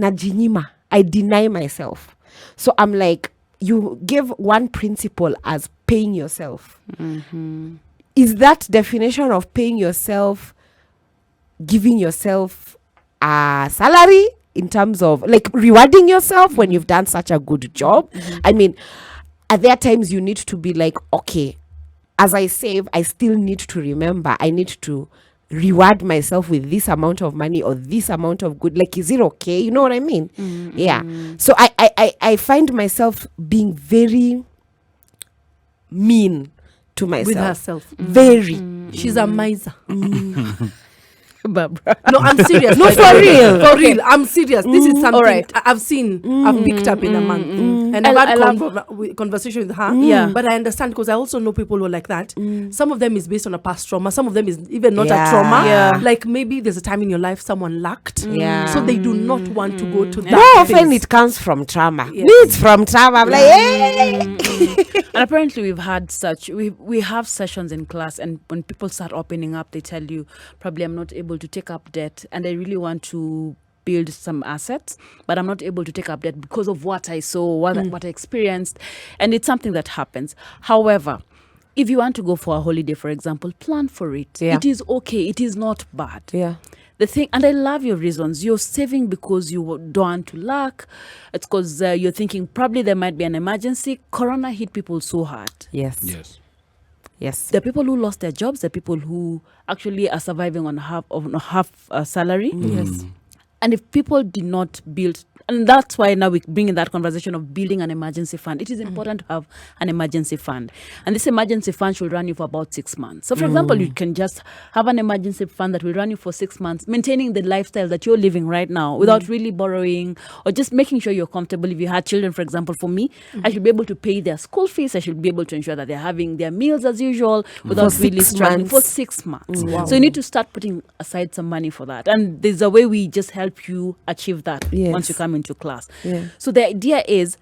deny myself. So I'm like, you give one principle as paying yourself. Is that definition of paying yourself giving yourself a salary in terms of like rewarding yourself when you've done such a good job? I mean, at there times you need to be like, okay, as I save, I still need to remember, I need to reward myself with this amount of money or this amount of good. Like, is it okay? You know what I mean? Yeah. So I find myself being very mean to myself. With herself. Very. She's a miser. Barbara. No, I'm serious. No, for real. For real. I'm serious. This is something right. I've seen. I've picked up in a month. And I've had conversation with her. Yeah. But I understand because I also know people who are like that. Some of them is based on a past trauma. Some of them is even not a trauma. Yeah. Like maybe there's a time in your life someone lacked. Yeah. So they do not want to go to that. More phase. often it comes from trauma. Yeah. Me, it's from trauma. I'm like, hey. And apparently we've had we have sessions in class, and when people start opening up, they tell you, probably I'm not able to take up debt and I really want to build some assets, but I'm not able to take up debt because of what I saw, what I experienced. And it's something that happens. However, if you want to go for a holiday, for example, plan for it. Yeah. It is okay. It is not bad. Yeah. The thing, and I love your reasons. You're saving because you don't want to lack. It's because you're thinking probably there might be an emergency. Corona hit people so hard. Yes. Yes. The people who lost their jobs, the people who actually are surviving on half salary. Yes. And if people did not build, and that's why now we bring in that conversation of building an emergency fund. It is important to have an emergency fund. And this emergency fund should run you for about 6 months. So for example, you can just have an emergency fund that will run you for 6 months, maintaining the lifestyle that you're living right now without really borrowing or just making sure you're comfortable. If you had children, for example, for me, I should be able to pay their school fees. I should be able to ensure that they're having their meals as usual without For really 6 struggling months. for 6 months. Wow. So you need to start putting aside some money for that. And there's a way we just help you achieve that once you come into class. Yeah. So the idea is,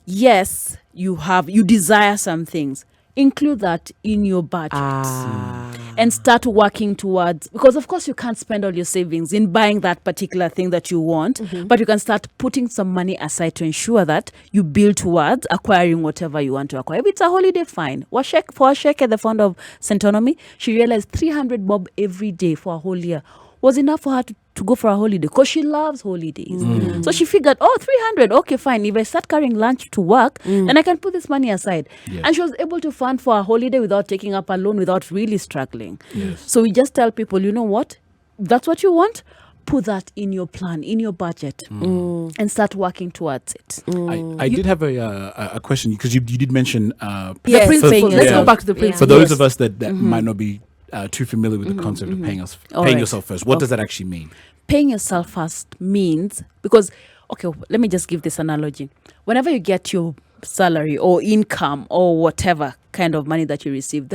yes, you desire some things. Include that in your budget and start working towards, because of course you can't spend all your savings in buying that particular thing that you want, but you can start putting some money aside to ensure that you build towards acquiring whatever you want to acquire. If it's a holiday, fine. For Sheke, the founder of Centonomy, she realized 300 bob every day for a whole year was enough for her to go for a holiday because she loves holidays. So she figured, 300, okay, fine. If I start carrying lunch to work, then I can put this money aside. Yes. And she was able to fund for a holiday without taking up a loan, without really struggling. Yes. So we just tell people, you know what? That's what you want? Put that in your plan, in your budget, and start working towards it. I did have a question because you did mention The Yes. principle. Let's Yeah. go back to the principle. for those of us that might not be too familiar with the concept of paying right. yourself first. What does that actually mean? Paying yourself first means, because, okay, let me just give this analogy. Whenever you get your salary or income or whatever kind of money that you receive,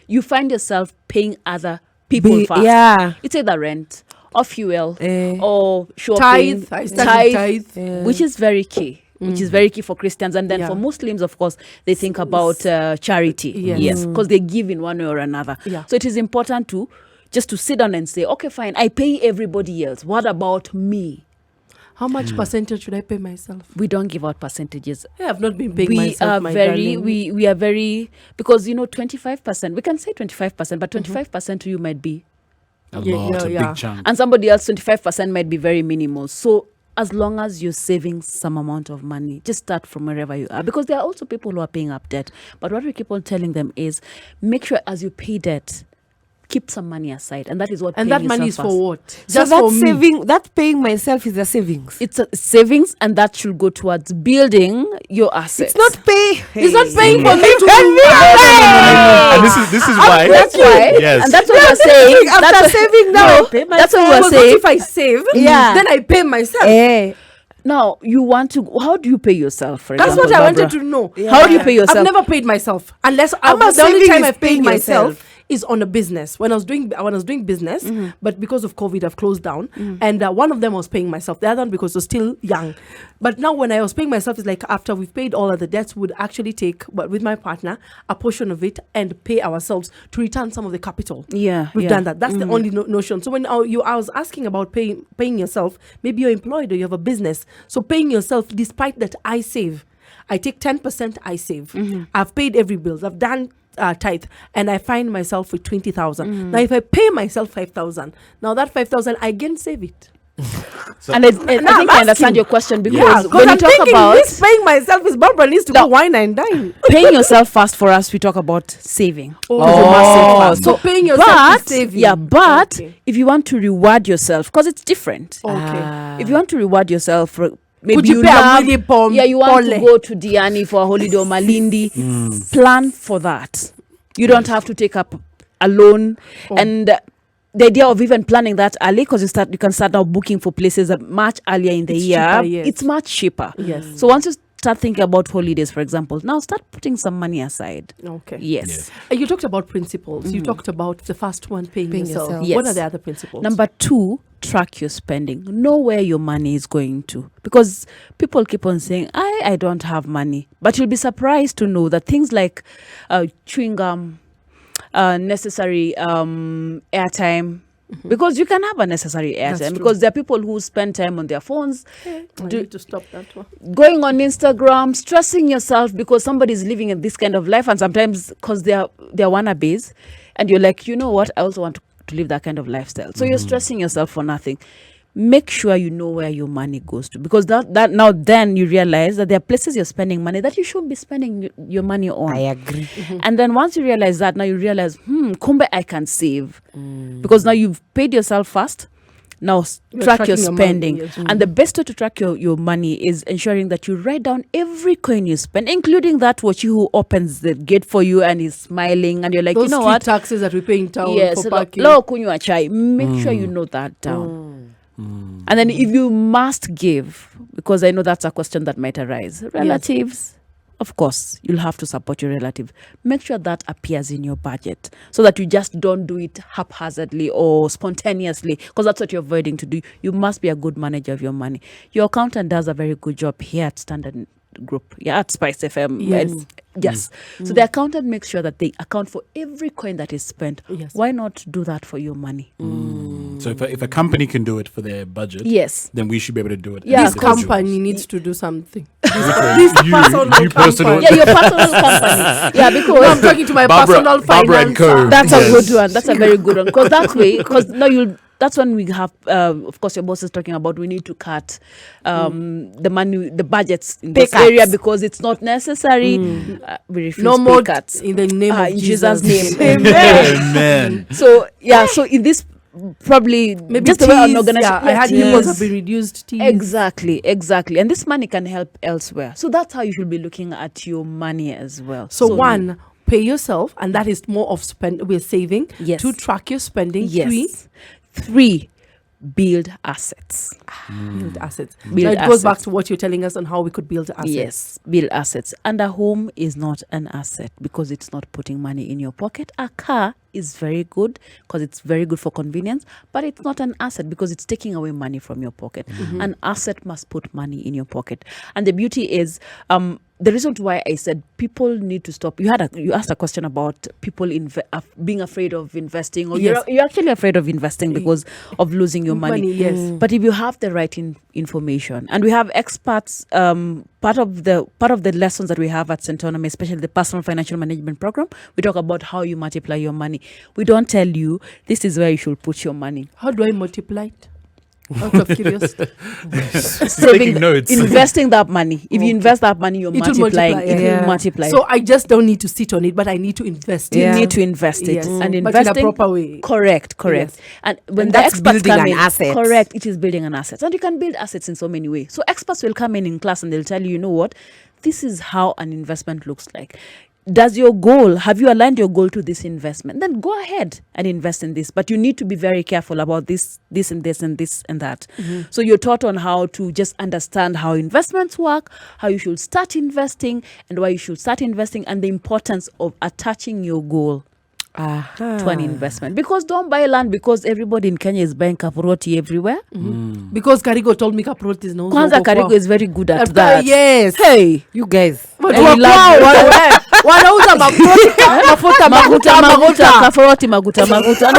you find yourself paying other people first. Yeah. It's either rent or fuel or shopping, Tithe. I started tithe. which is very key. which is very key for Christians. And then Yeah. for Muslims, of course, they think about charity. Yes. Yes, because they give in one way or another. Yeah. So it is important to just to sit down and say, okay, fine, I pay everybody else. What about me? How much percentage should I pay myself? We don't give out percentages. I have not been paying We myself. are my very, darling. we are very, because 25%, we can say 25%, but 25% to you might be, A Yeah, lot, yeah, a yeah. big chunk. and somebody else 25% might be very minimal. So as long as you're saving some amount of money, just start from wherever you are, because there are also people who are paying up debt. But what we keep on telling them is, make sure as you pay debt, keep some money aside, and that is what. And paying that money is yourself for first. what? So Just that for me. saving, that paying myself is a savings. It's a savings, and that should go towards building your assets. It's not pay. It's not paying for me to And this is why. That's why, Yes. and that's what we're saying. After That's saving now, I pay that's what Because we're saying. if I save, Yeah. then I pay myself. Now, you want to. How do you pay yourself? For That's example, what I Barbara? wanted to know. How do you pay yourself? I've never paid myself unless I'm not the only saving time is I've paid paying myself yourself. is on a business. When I was doing business, but because of COVID, I've closed down. And one of them I was paying myself. The other one because I was still young. But now when I was paying myself, it's like after we've paid all of the debts, would actually take, but with my partner, a portion of it and pay ourselves to return some of the capital. Yeah, We've yeah. done that. That's the only notion. So when I was asking about paying yourself, maybe you're employed or you have a business. So paying yourself, despite that I save, I take 10%, I save. I've paid every bills. I've done tithe, and I find myself with 20,000. Now, if I pay myself 5,000, now that 5,000, I again save it. And I think I understand your question, because Yeah, when because you I'm talk thinking about this paying myself is Barbara needs to go wine and dine. paying yourself first, for us, we talk about saving. So paying yourself But is saving. if you want to reward yourself, because it's different. Okay. If you want to reward yourself, for maybe Could you pay a love- Willy Pom- you want to Pole? go to Diani for a holiday or Malindi, plan for that. You don't have to take up a loan. And the idea of even planning that early, because you can start now booking for places much earlier in the It's year. cheaper, yes. It's much cheaper. Yes. So once you start thinking about holidays, for example, now start putting some money aside. Okay. Yes. And you talked about principles. You talked about the first one, paying yourself. yourself. Yes. What are the other principles? Number 2, track your spending. Know where your money is going to. Because people keep on saying, I don't have money. But you'll be surprised to know that things like chewing gum, necessary airtime, because you can have unnecessary That's airtime, true. because there are people who spend time on their phones, I do- need to stop that one. going on Instagram, stressing yourself because somebody is living in this kind of life, and sometimes because they're wannabes, and you're like, you know what, I also want to live that kind of lifestyle. So you're stressing yourself for nothing. Make sure you know where your money goes to, because that now then you realize that there are places you're spending money that you shouldn't be spending your money on. I agree. And then once you realize that, now you realize, kumbe I can save, because now you've paid yourself first. Now You're track your tracking your money, spending. yes. And the best way to track your money is ensuring that you write down every coin you spend, including that watchy who opens the gate for you and is smiling, and you're like, Those you know street what? taxes that we pay in town Yes, for parking. lo kunywa chai. Make sure you note that down. And then if you must give, because I know that's a question that might arise, relatives, of course, you'll have to support your relative. Make sure that appears in your budget, so that you just don't do it haphazardly or spontaneously, because that's what you're avoiding to do. You must be a good manager of your money. Your accountant does a very good job here at Standard Group, at Spice FM. Yes. Yes. So the accountant makes sure that they account for every coin that is spent. Yes. Why not do that for your money? So if a company can do it for their budget, Yes. then we should be able to do it. Yeah, as This individuals. company needs to do something. This personal you personal. company. Yeah, your personal company. Yeah, because No, I'm talking to my personal Barbara and Co. financer. that's Yes. a good one. That's a very good one. Because that way, because now that's when we have, of course, your boss is talking about we need to cut the money, the budgets in this cuts. area, because it's not necessary. We refuse No pay more cuts. in the name of In Jesus' Jesus. name. Amen. So, yeah, so in this, probably, Maybe just the way an teas, organization. I had teas. people have been reduced teas. Exactly. And this money can help elsewhere. So that's how you should be looking at your money as well. So one, pay yourself, and that is more of we're saving. Yes. 2, track your spending. Yes. 3, build assets. Build assets. Build Now it goes back assets. to what you're telling us on how we could build assets. Yes, build assets. And a home is not an asset, because it's not putting money in your pocket. A car is very good because it's very good for convenience, but it's not an asset because it's taking away money from your pocket. An asset must put money in your pocket. And the beauty is, the reason why I said people need to stop. You asked a question about people being afraid of investing, or Yes. you're actually afraid of investing because of losing your money. Yes. But if you have the right information, and we have experts, part of the lessons that we have at Centonomy, especially the personal financial management program, we talk about how you multiply your money. We don't tell you this is where you should put your money. How do I multiply it? Out of curiosity. Taking notes. Investing that money. If you invest that money, you're It will multiplying. multiply, It yeah. will multiply. So I just don't need to sit on it, but I need to invest you it. need to invest it, Yes. and But in a investing proper way. Correct. Yes. And when And the that's experts building come an in, asset. correct, it is building an asset, and you can build assets in so many ways. So experts will come in class and they'll tell you, you know what, this is how an investment looks like. Have you aligned your goal to this investment? Then go ahead and invest in this. But you need to be very careful about this and this and this and that. So you're taught on how to just understand how investments work, how you should start investing, and why you should start investing, and the importance of attaching your goal to an investment. Because don't buy land because everybody in Kenya is buying kaporoti everywhere. Because Karigo told me Kaprot is no. Kwanza Karigo is very good at After- that. yes. Hey, You guys. But And we love it. wanauza mafuta maguta kaporoti maguta.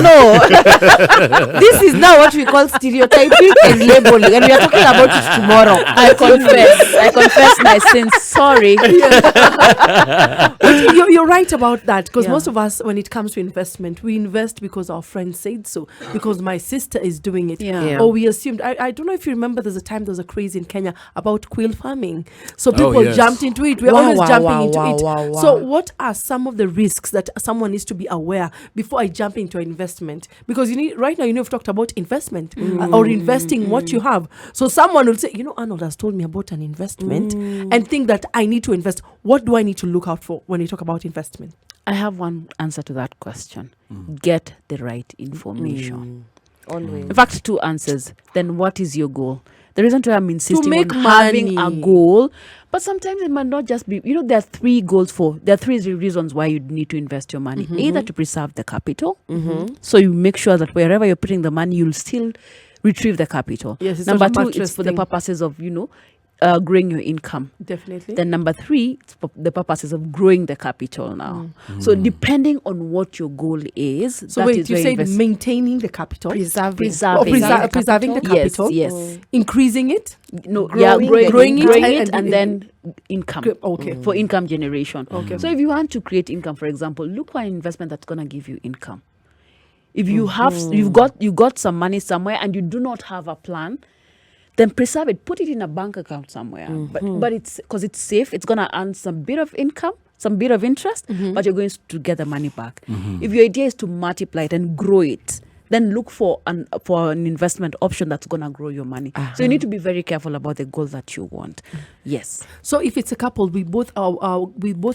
No. This is now what we call stereotyping and labeling, and we are talking about it tomorrow. I confess my sins. Sorry. But you're right about that, because Yeah. most of us, when it comes to investment, we invest because our friend said so, because my sister is doing it, Yeah. or we assumed. I don't know if you remember, there's a time there was a craze in Kenya about quail farming, so Oh, people yes. jumped into it. We're Wow, always wow, jumping wow, into wow, it. wow, wow. So what are some of the risks that someone needs to be aware before I jump into an investment? Because right now, we've talked about investment or investing what you have. So someone will say, Arnold has told me about an investment, and think that I need to invest. What do I need to look out for when you talk about investment? I have one answer to that question. Get the right information. Always. In fact, two answers. Then what is your goal? The reason why I'm insisting make on having a money. goal, but sometimes it might not just be, there are three reasons why you need to invest your money. Either to preserve the capital. So you make sure that wherever you're putting the money, you'll still retrieve the capital. Yes, it's Number not a two, mattress it's for the thing. purposes of, growing your income. Definitely. Then number three, it's for the purposes of growing the capital now. So depending on what your goal is, So that wait, is you where said invest- maintaining the capital, Preserving. Preserving. preserving the Yes, capital, yes. increasing it. No, Growing growing the it, and then income. Okay. For income generation. Okay. So if you want to create income, for example, look for an investment that's gonna give you income. If you you got some money somewhere and you do not have a plan, then preserve it. Put it in a bank account somewhere. But it's because it's safe. It's gonna earn some bit of income, some bit of interest, but you're going to get the money back. If your idea is to multiply it and grow it, then look for an investment option that's gonna grow your money. So you need to be very careful about the goal that you want. Yes. So if it's a couple, we both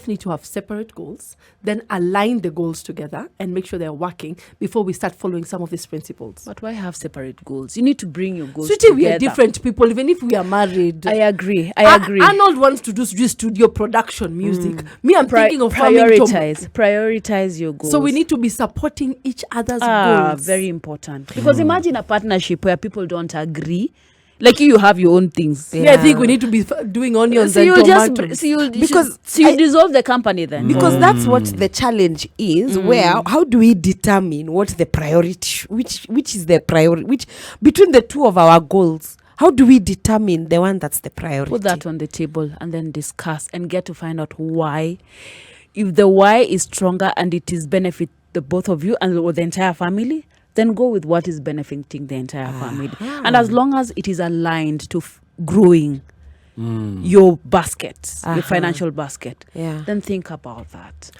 need to have separate goals, then align the goals together and make sure they're working before we start following some of these principles. But why have separate goals? You need to bring your goals Sweetie, together. we are different people, even if we are married. I agree. I agree. Arnold wants to do studio production music. Me, I'm thinking of farming prioritize your goals. So we need to be supporting each other's goals. Very important. Because imagine a partnership where people don't agree. Like you have your own things. Yeah, I think we need to be doing onions So and you tomatoes. you dissolve the company then. Because that's what the challenge is. Where how do we determine what the priority, which is the priority, which between the two of our goals? How do we determine the one that's the priority? Put that on the table and then discuss and get to find out why. If the why is stronger and it is benefit the both of you and or the entire family, then go with what is benefiting the entire family. And as long as it is aligned to growing your basket, your financial basket, then think about that.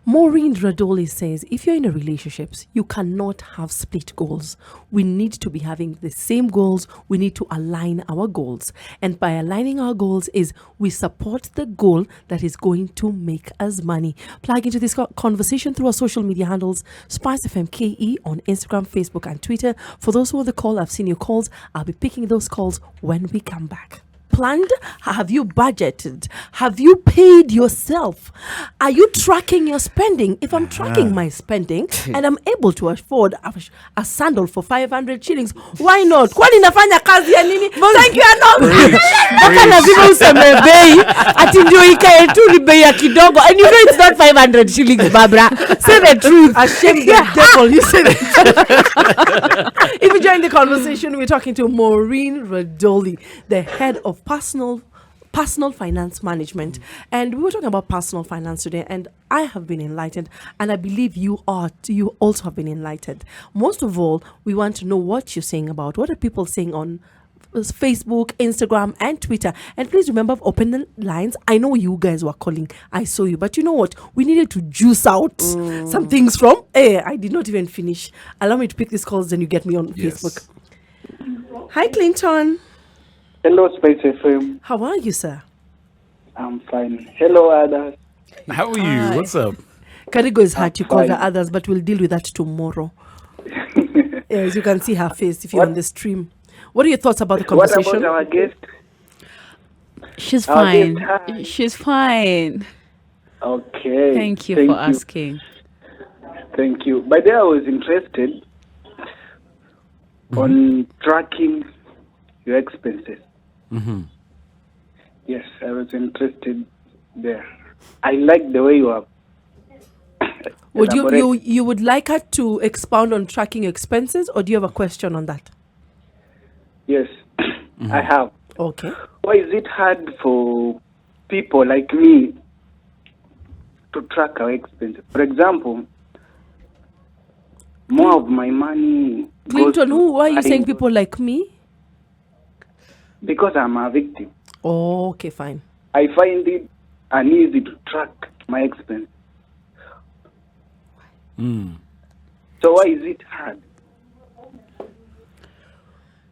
Maureen Radoli says, if you're in a relationship, you cannot have split goals. We need to be having the same goals. We need to align our goals. And by aligning our goals is we support the goal that is going to make us money. Plug into this conversation through our social media handles, Spice FM KE on Instagram, Facebook, and Twitter. For those who are the call, I've seen your calls. I'll be picking those calls when we come back. planned? Have you budgeted? Have you paid yourself? Are you tracking your spending? If I'm tracking my spending and I'm able to afford a sandal for 500 shillings, why not? Kwani nafanya kazi ya nini? Thank you, Anom. Mpaka lazima useme bei ati ndio ikae tu ni bei ya kidogo, and you know it's not 500 shillings, Barbara. Say the truth. Ashamed the devil, you said it. If you join the conversation, we're talking to MAUREEN RADOLI, the head of personal finance management. And we were talking about personal finance today, and I have been enlightened, and I believe you also have been enlightened. Most of all, we want to know what you're saying about what are people saying on Facebook, Instagram, and Twitter. And please remember, open the lines. I know you guys were calling. I saw you. But you know what? We needed to juice out some things from... I did not even finish. Allow me to pick these calls, then you get me on Facebook. Hi, Clinton. Hello, Space FM. How are you, sir? I'm fine. Hello, others. How are you? Hi. What's up? Karigo is hard to call fine. the others, but we'll deal with that tomorrow. As you can see her face if you're on the stream. What are your thoughts about the conversation? What about our guest? She's Our fine. guest, hi. She's fine. Okay. Thank you for asking. Thank you. By the way, I was interested on tracking your expenses. Yes, I was interested there. I like the way you are. Would you would like her to expound on tracking your expenses, or do you have a question on that? Yes, I have. Okay. Why is it hard for people like me to track our expenses? For example, more of my money Clinton, goes to why are you saying buying- people like me? Because I'm a victim. Oh, okay, fine. I find it uneasy to track my expense. So why is it hard?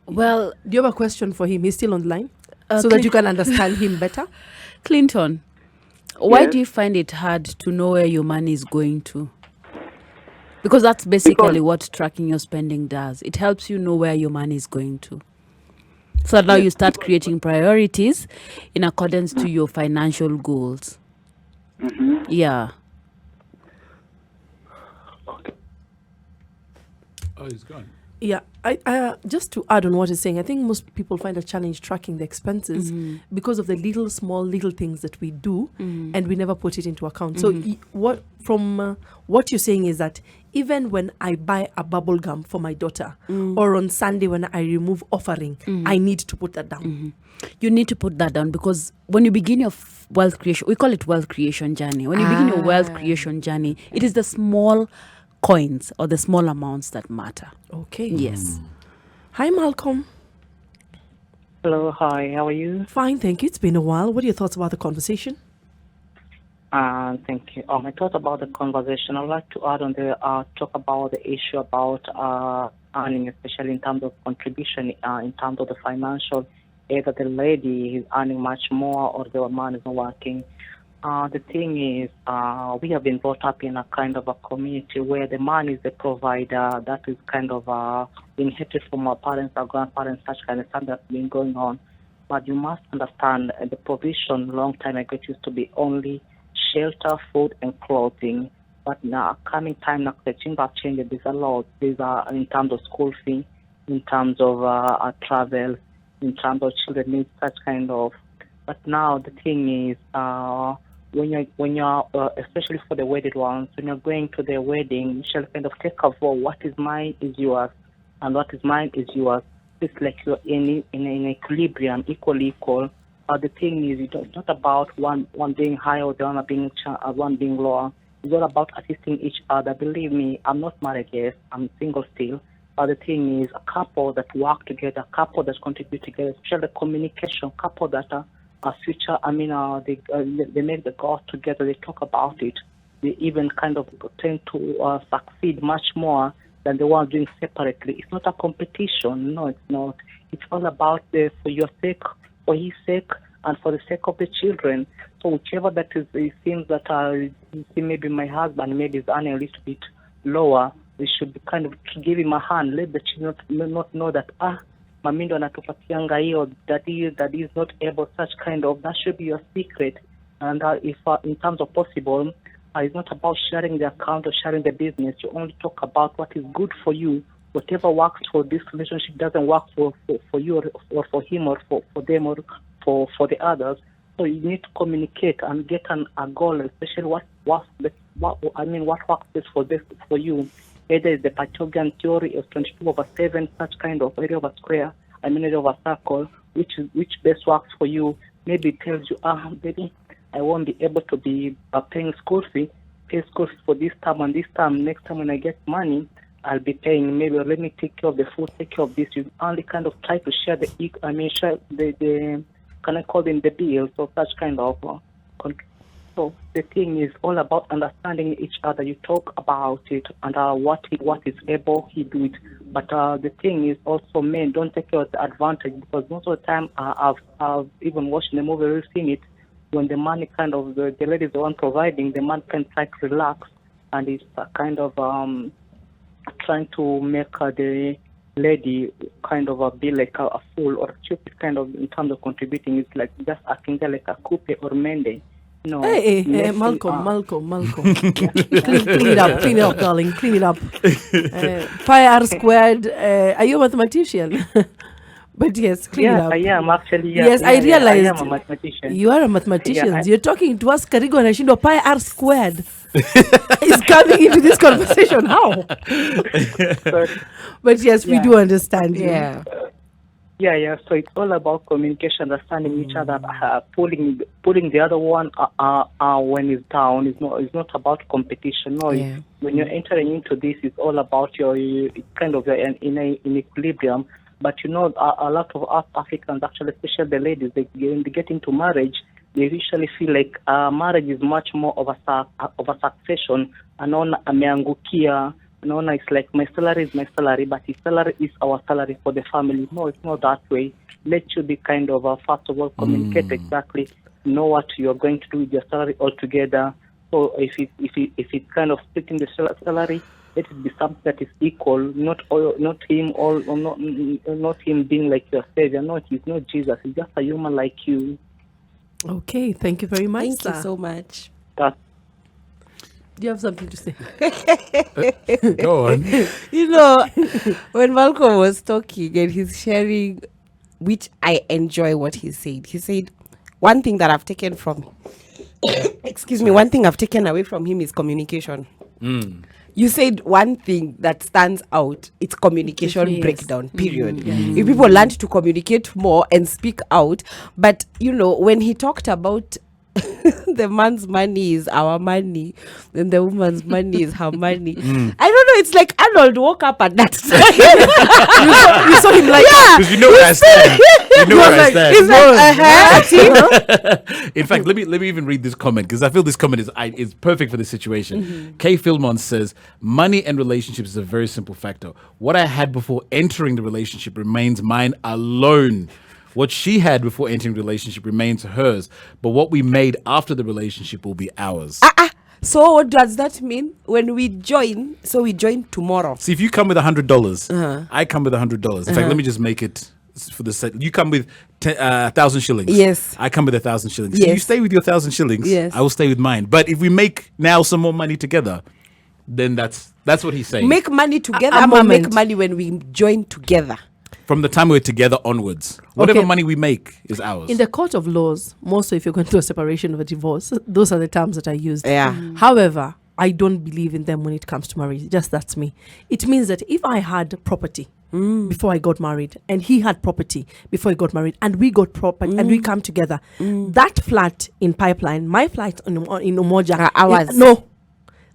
Well, Do you have a question for him? He's still on the line, so that you can understand him better. Clinton, why Yes? do you find it hard to know where your money is going to? Because that's basically what tracking your spending does. It helps you know where your money is going to. So now you start creating priorities in accordance to your financial goals. Yeah. Oh, he's gone. Yeah, I just to add on what he's saying, I think most people find a challenge tracking the expenses because of the little things that we do, and we never put it into account. So what you're saying is that even when I buy a bubble gum for my daughter, or on Sunday when I remove offering, I need to put that down. You need to put that down, because when you begin your wealth creation, we call it wealth creation journey. When you begin your wealth creation journey, it is the small coins or the small amounts that matter. Okay. Yes. Hi, Malcolm. Hello, hi, how are you? Fine, thank you. It's been a while. What are your thoughts about the conversation? Thank you. My thoughts about the conversation, I'd like to add on the talk about the issue about earning, especially in terms of contribution, in terms of the financial, either the lady is earning much more or the man is not working. The thing is, we have been brought up in a kind of a community where the man is the provider. That is kind of inherited from our parents, our grandparents, such kind of stuff that's been going on. But you must understand the provision long time ago it used to be only shelter, food, and clothing. But now, coming time now, the things have changed. There's a lot. These are in terms of school fee, in terms of travel, in terms of children need such kind of. But now the thing is, when you're especially for the wedded ones, when you're going to their wedding, you shall kind of take a vow. What is mine is yours, and what is mine is yours. It's like you're in an equilibrium, equal. The thing is, it's not about one being higher or the other being one being lower. It's all about assisting each other. Believe me, I'm not married yet. I'm single still. But the thing is, a couple that work together, a couple that contribute together, especially the communication, couple that are future. I mean, they make the goals together. They talk about it. They even kind of tend to succeed much more than the one doing separately. It's not a competition. No, it's not. It's all about for your sake, for his sake, and for the sake of the children. So whichever that is, it seems that you see maybe my husband maybe is earning a little bit lower, we should be kind of give him a hand. Let the children not know that mami ndo anatupatianga hiyo, that is not able, such kind of, that should be your secret. And if in terms of possible, it's not about sharing the account or sharing the business. You only talk about what is good for you. Whatever works for this relationship doesn't work for you or for him or for them or for the others. So you need to communicate and get a goal, especially what works best for you. Either it's the Pythagorean theory of 22/7, such kind of area of a square, area of a circle, which best works for you. Maybe it tells you, baby, I won't be able to be paying school fee for this term and this term. Next time when I get money, I'll be paying. Maybe let me take care of the food, take care of this. You only kind of try to share share the can I call them the bills or such kind of. So the thing is all about understanding each other. You talk about it and what is able, he do it. But the thing is also, men, don't take the advantage, because most of the time I've even watched the movie, we've seen it, when the man kind of, the lady is the one providing, the man can try to relax, and it's kind of trying to make the lady kind of be like a fool or stupid kind of in terms of contributing. It's like just acting there like a coupe or mende. No. Hey, Malcolm. clean it up, darling. Clean it up. Pi r squared. Are you a mathematician? But yes, clean it up. I am actually. Yes, I realized. I am a mathematician. You are a mathematician. You're talking to us, Karigo and Ashindo. Pi r squared is coming into this conversation. How? But yes, we do understand you. Yeah. So it's all about communication, understanding each other, pulling the other one when it's down. It's not about competition. No, when you're entering into this, it's all about it's kind of in equilibrium. But a lot of us Africans, actually, especially the ladies, when they get into marriage, they usually feel like marriage is much more of a succession. Anaona ameangukia. It's like my salary is my salary, but his salary is our salary for the family. No, it's not that way. Let you be kind of first of all communicate exactly, know what you're going to do with your salary altogether. So if it's kind of splitting the salary, let it be something that is equal, not him being like your savior. No, he's not Jesus. He's just a human like you. Okay, thank you very much. Thank you so much. Do you have something to say? Go on. When Malcolm was talking and he's sharing, which I enjoy what he said, one thing that I've taken from one thing I've taken away from him is communication. You said one thing that stands out, it's communication breakdown, period. If people learned to communicate more and speak out, but when he talked about the man's money is our money, and the woman's money is her money. I don't know. It's like Arnold woke up at that time. you saw him like, because you know where I stand. You know where I stand. He's like, In fact, let me even read this comment, because I feel this comment is perfect for the situation. Kay Philmon says, money and relationships is a very simple factor. What I had before entering the relationship remains mine alone. What she had before entering the relationship remains hers, but what we made after the relationship will be ours. So what does that mean? When we join, so we join tomorrow. See, if you come with $100, I come with $100. In fact, let me just make it for the set. You come with 1,000 shillings. Yes. I come with 1,000 shillings. Yes. You stay with your 1,000 shillings. Yes. I will stay with mine. But if we make now some more money together, then that's what he's saying. Make money together, or make money when we join together. From the time we're together onwards, whatever money we make is ours. In the court of laws, mostly if you're going through a separation or a divorce, those are the terms that are used. Yeah. However, I don't believe in them when it comes to marriage. Just that's me. It means that if I had property before I got married, and he had property before he got married, and we got property and we come together, that flat in Pipeline, my flat in Umoja, ours. No.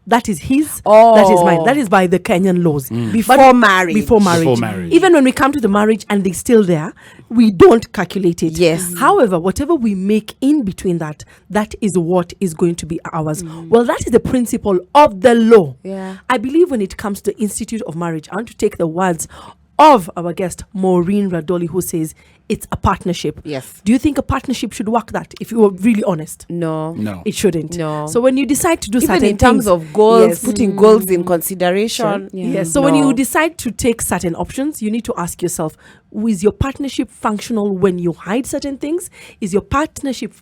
That is his. That is mine. That is by the Kenyan laws. Before marriage. Before marriage. Even when we come to the marriage and they're still there, we don't calculate it. Yes. However, whatever we make in between that is what is going to be ours. Well, that is the principle of the law. Yeah. I believe when it comes to the Institute of Marriage, I want to take the words of our guest, MAUREEN Radoli, who says, it's a partnership. Yes. Do you think a partnership should work that, if you were really honest? No. No. It shouldn't. No. So when you decide to do Even certain in terms things, of goals, yes. putting goals in consideration. Yeah. Yes. So when No. you decide to take certain options, you need to ask yourself, is your partnership functional when you hide certain things? Is your partnership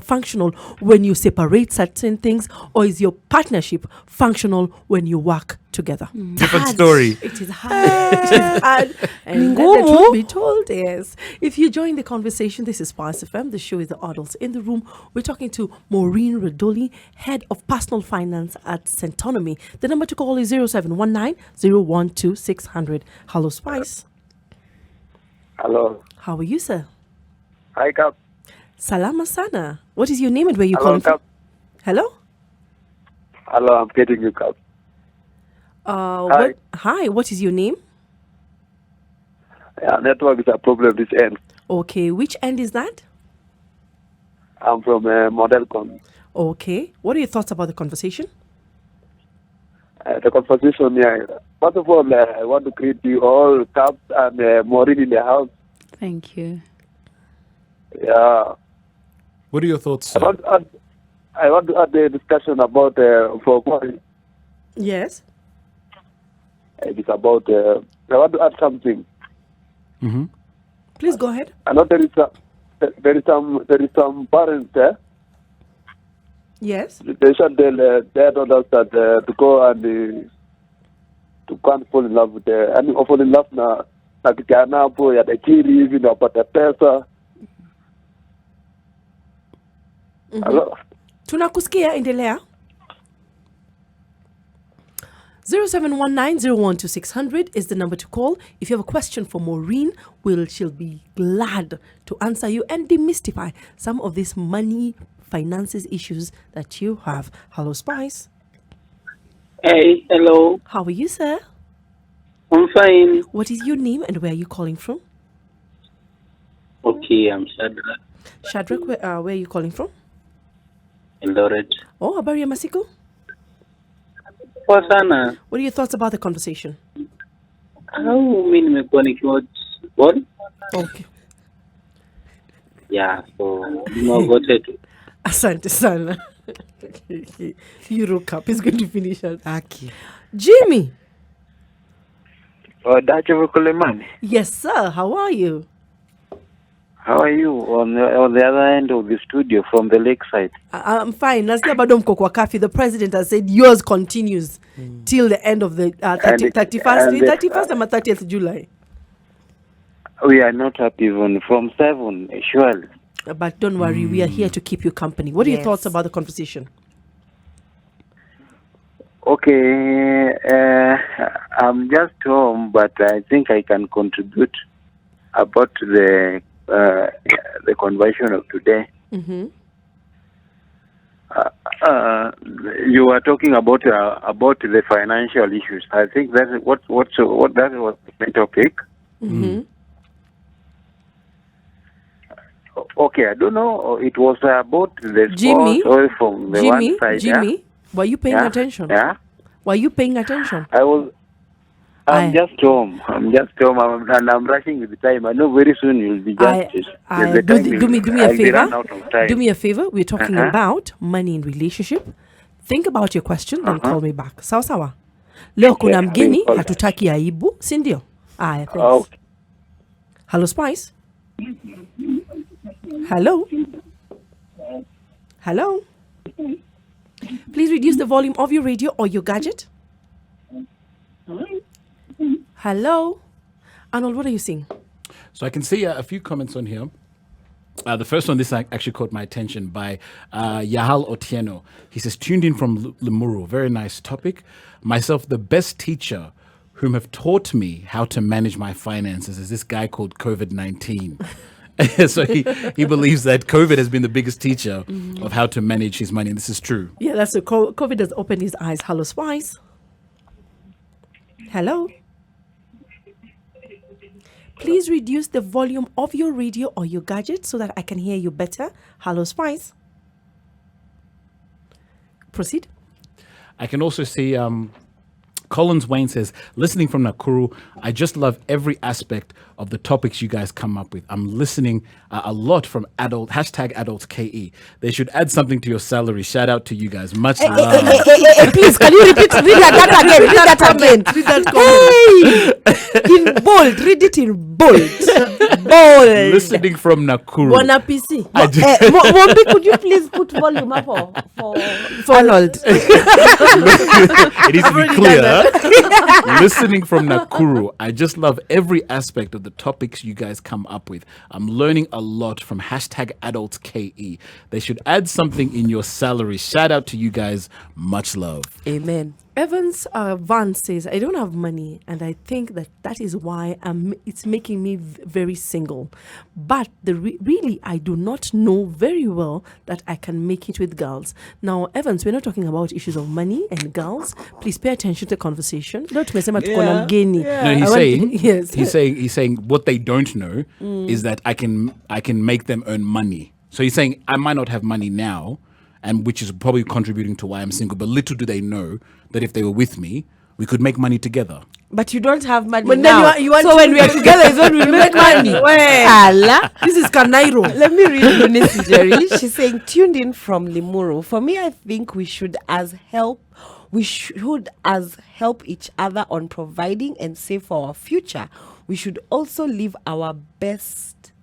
functional when you separate certain things? Or is your partnership functional when you work together? Different story. It is hard. It is hard. And let the truth be told, yes. If you join the conversation, this is Spice FM. The show is The Adults in the Room. We're talking to MAUREEN RADOLI, Head of Personal Finance at Centonomy. The number to call is 0719 012 600. Hello, Spice. Hello. How are you, sir? Hi, Cap. Salama sana. What is your name and where you Hello, calling from? Cap. Hello? Hello, I'm getting you, Cap. Hi, what is your name? Yeah, network is a problem this end. Okay, which end is that? I'm from Modelcom. Okay. What are your thoughts about the conversation? The conversation, yeah. First of all, I want to greet you all, Cap and Maureen in the house. Thank you. Yeah. What are your thoughts, I sir? want to add the discussion about for boys. Yes. It is about. I want to add something. Mm-hmm. Please go ahead. I know there is some parents there. Yes. They should tell their daughters that to go and to can't fall in love with fall in love na kijana hapo ya tajiri hivi na wapata pesa. Hello? Tunakusikia, endelea. 0719012600 is the number to call. If you have a question for Maureen, she'll be glad to answer you and demystify some of these money finances issues that you have. Hello, Spice. Hey, hello. How are you, sir? I'm fine. What is your name and where are you calling from? Okay, I'm Shadrach. Shadrach, where are you calling from? Eldoret. Oh, habari ya masiku? Poa sana. What are your thoughts about the conversation? Mimi nimekuwa nikiwa born. Okay. Yeah, so nimeogote tu. Asante sana. Euro Cup is going to finish us. Okay. Jimmy. Dacha Vukulemani. Yes, sir. How are you? How are you on the other end of the studio from the lakeside? I'm fine. Nasikia bado mko kwa kafi. The president has said yours continues till the end of the 31st and 30th July. We are not up even from 7, surely. But don't worry, we are here to keep you company. What are your Yes. thoughts about the conversation? Okay, I'm just home, but I think I can contribute about the conversion of today. Mm-hmm. You were talking about the financial issues. I think that's what that was the topic. Mm-hmm. Okay, I don't know. It was about the Jimmy? sports or from the one side. Jimmy, were you paying attention? Yeah. Were you paying attention? I'm just home. And I'm rushing with the time. I know very soon you'll be just. Do me a I'll be run favor. out of time. Do me a favor. We're talking about money in relationship. Think about your question, then call me back. Sawa sawa. Leo kuna mgeni, I'll- hatutaki aibu, si ndio? Aya, thanks. Okay. Hello, Spice. Hello. Hello. Please reduce the volume of your radio or your gadget. Hello. Arnold, what are you seeing? So I can see a few comments on here. The first one, this actually caught my attention by Yahal Otieno. He says, tuned in from Limuru. Very nice topic. Myself, the best teacher whom have taught me how to manage my finances is this guy called COVID-19. So he believes that COVID has been the biggest teacher of how to manage his money. And this is true. Yeah, that's the COVID has opened his eyes. Hello, Spice. Hello. Please reduce the volume of your radio or your gadget so that I can hear you better. Hello, Spice. Proceed. I can also see Collins Wayne says, listening from Nakuru, I just love every aspect of the topics you guys come up with. I'm listening a lot from #adultsKE. They should add something to your salary. Shout out to you guys. Much love. Please, can you read that again? Read that again. Read that comment. Hey, in bold. Read it in bold. Bold. Listening from Nakuru. Bon appetit. Mombi, could you please put volume up for Arnold? It needs to be clear. Listening from Nakuru, I just love every aspect of the topics you guys come up with. I'm learning a lot from #AdultsKE. They should add something in your salary. Shout out to you guys. Much love. Amen. Evans Van says, I don't have money, and I think that is why it's making me very single. But really, I do not know very well that I can make it with girls. Now, Evans, we're not talking about issues of money and girls. Please pay attention to the conversation. No, he's saying, yes. he's saying what they don't know is that I can make them earn money. So he's saying I might not have money now, and which is probably contributing to why I'm single. But little do they know that if they were with me, we could make money together. But you don't have money But now. then you want so when we are together is when we make money. Allah. This is Kanairo. Let me read Eunice Jerry. She's saying, tuned in from Limuru. For me, I think we should help each other on providing and save for our future. We should also live our best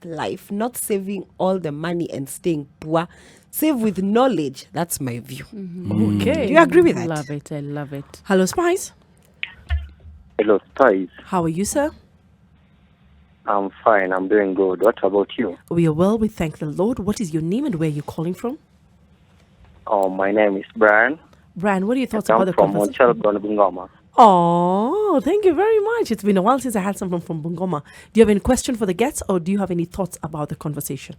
life, not saving all the money and staying poor. Save with knowledge. That's my view. Okay. Do you agree with that? Love it. I love it. Hello, Spice. Hello, Spice. How are you, sir? I'm fine. I'm doing good. What about you? We are well. We thank the Lord. What is your name and where are you calling from? Oh, my name is Brian. Brian, what are your thoughts I'm about the from conversation? Bungoma. Oh, thank you very much. It's been a while since I had someone from Bungoma. Do you have any question for the guests or do you have any thoughts about the conversation?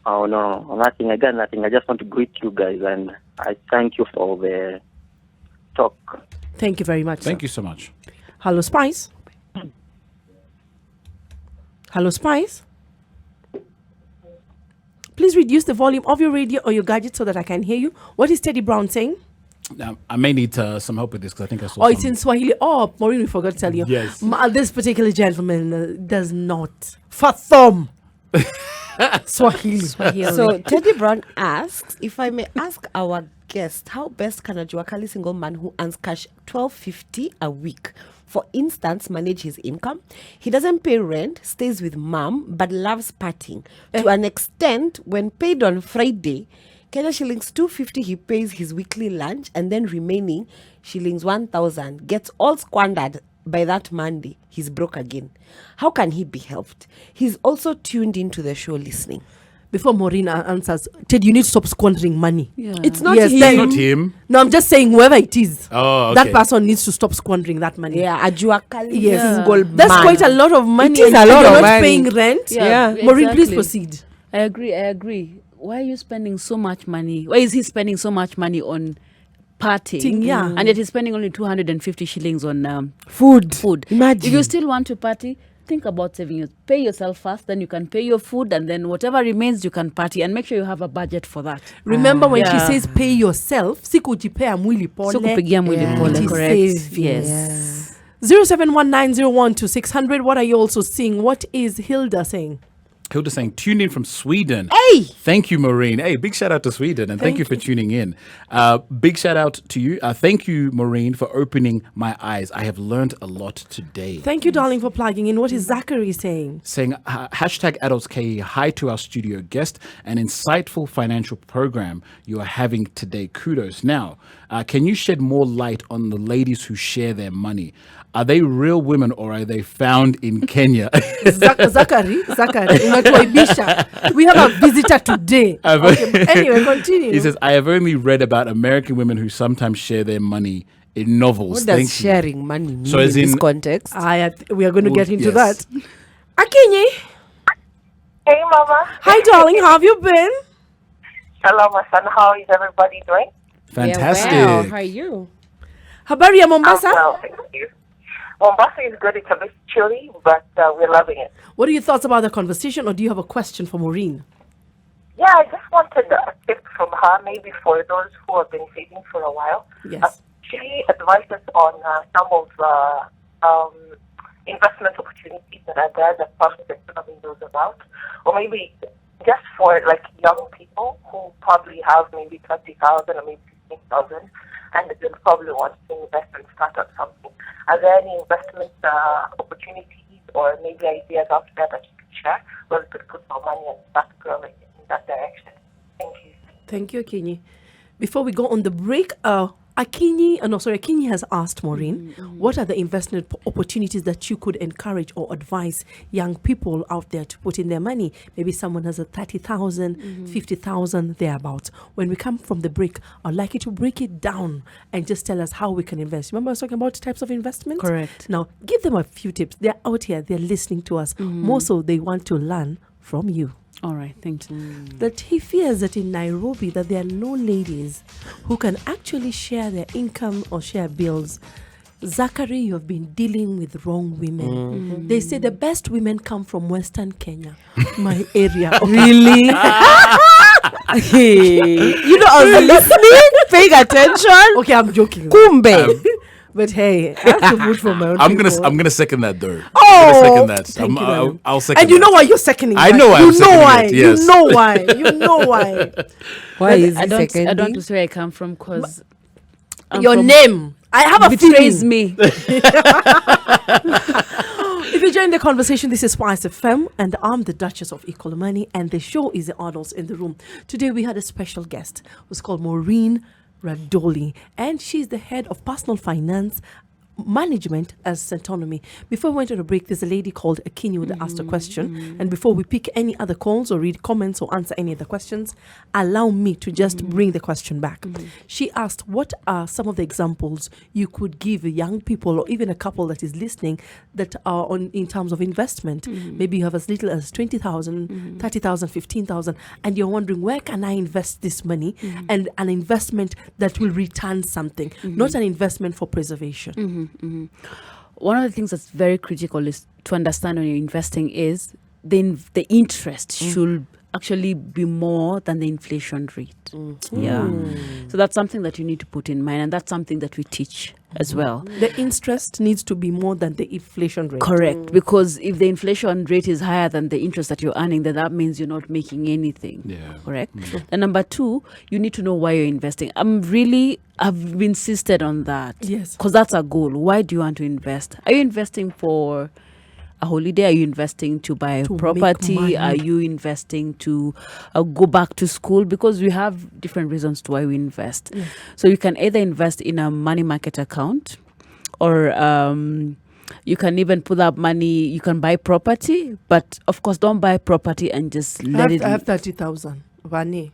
Oh, no, nothing. I got nothing. I just want to greet you guys and I thank you for the talk. Thank you very much. Thank you so much. Hello, Spice. Hello, Spice. Please reduce the volume of your radio or your gadget so that I can hear you. What is Teddy Brown saying? Now, I may need some help with this because I think I saw. Oh, it's in Swahili. Oh, Maureen, we forgot to tell you. Yes. This particular gentleman does not fathom Swahili. So Teddy Brown asks, if I may ask our guest, how best can a Juakali single man who earns cash $12.50 a week, for instance, manage his income? He doesn't pay rent, stays with mom, but loves partying. To an extent, when paid on Friday, Kenya shillings 250 he pays his weekly lunch, and then remaining shillings 1,000 gets all squandered by that Monday. He's broke again. How can he be helped? He's also tuned into the show listening. Before Maureen answers, Ted, you need to stop squandering money. Yeah. It's not Yes, him. then- Not him. No, I'm just saying whoever it is. Oh, okay. That person needs to stop squandering that money. Yeah, a Juakali Yes. single man. That's quite a lot of money. It is and a lot you're of not money. paying rent. Yeah, Maureen, please exactly. proceed. I agree. Why are you spending so much money? Why is he spending so much money on partying? Yeah. And yet he's spending only 250 shillings on Food. If you still want to party, think about saving. Pay yourself first, then you can pay your food, and then whatever remains, you can party. And make sure you have a budget for that. Remember when she Yeah. says pay yourself, sikujipea mwili pole. So kupigia mwili Yeah. pole, It is correct? saving. Yes. 0719012600. What are you also seeing? What is Hilda saying? Hilda saying, tuned in from Sweden. Hey! Thank you, Maureen. Hey, big shout out to Sweden and thank you for tuning in. Big shout out to you. Thank you, Maureen, for opening my eyes. I have learned a lot today. Thank you, darling, for plugging in. What is Zachary saying? Saying #AdultsKE, hi to our studio guest, an insightful financial program you are having today. Kudos. Now, can you shed more light on the ladies who share their money? Are they real women or are they found in Kenya? Zachary, unatuaibisha. We have a visitor today. Okay, but anyway, continue. He says, I have only read about American women who sometimes share their money in novels. What does Thank you. sharing money mean So in as this in- context? We are going to get into yes. that. Akinyi, Hey, Mama. hi, darling. How have you been? Hello, my son. How is everybody doing? Fantastic. Yeah, well, how are you? Habari ya Mombasa? Well, thank you. Mombasa is good. It's a bit chilly, but we're loving it. What are your thoughts about the conversation, or do you have a question for Maureen? Yeah, I just wanted a tip from her, maybe for those who have been saving for a while. Yes. She advises on some of investment opportunities that are there that probably the economy knows about, or maybe just for like young people who probably have maybe 20,000 or maybe 15,000, and they'll probably want to invest and start up something. Are there any investment opportunities or maybe ideas out there that you could share where we could put our money and start growing in that direction? Thank you. Thank you, Akinyi. Before we go on the break, Akinyi has asked Maureen, what are the investment opportunities that you could encourage or advise young people out there to put in their money? Maybe someone has a 30,000, 50,000, thereabouts. When we come from the break, I'd like you to break it down and just tell us how we can invest. Remember I was talking about types of investments? Correct. Now, give them a few tips. They're out here, they're listening to us. More so, they want to learn from you. All right, thank you. That he fears that in Nairobi that there are no ladies who can actually share their income or share bills. Zachary, you have been dealing with wrong women. They say the best women come from Western Kenya, my area. Really? You know, I was listening, paying attention. Okay, I'm joking. Kumbe. But hey, I have to vote for my own I'm people. gonna second that though. Oh, I'm gonna second that. thank you, darling. I'll second. And you that. know why you're seconding? I that? know why I'm You know seconding why? it, yes. You know why? You know why? Why is I he don't seconding? want to say where I come from because Your name. I have a betrays feeling. me. If you join the conversation, this is Spice FM, and I'm the Duchess of Equal Money, and the show is the Adults in the Room. Today we had a special guest who's called MAUREEN Radoli, and she's the head of personal finance management as Centonomy. Before we went on a break, there's a lady called Akinyi that asked a question, and before we pick any other calls or read comments or answer any other questions, allow me to just bring the question back. She asked, what are some of the examples you could give young people or even a couple that is listening that are on in terms of investment? Maybe you have as little as 20,000, 30,000, 15,000, and you're wondering, where can I invest this money? And an investment that will return something, not an investment for preservation. One of the things that's very critical is to understand when you're investing is the interest should actually be more than the inflation rate. Yeah. So that's something that you need to put in mind, and that's something that we teach as well. The interest needs to be more than the inflation rate. Correct, because if the inflation rate is higher than the interest that you're earning, then that means you're not making anything. Yeah. Correct. And number two, you need to know why you're investing. I've insisted on that. Yes. Because that's a goal. Why do you want to invest? Are you investing for a holiday? Are you investing to buy To property? make money. Are you investing to go back to school? Because we have different reasons to why we invest. So you can either invest in a money market account, or you can even put up money. You can buy property, but of course, don't buy property and just let it. I have 30,000. Vani.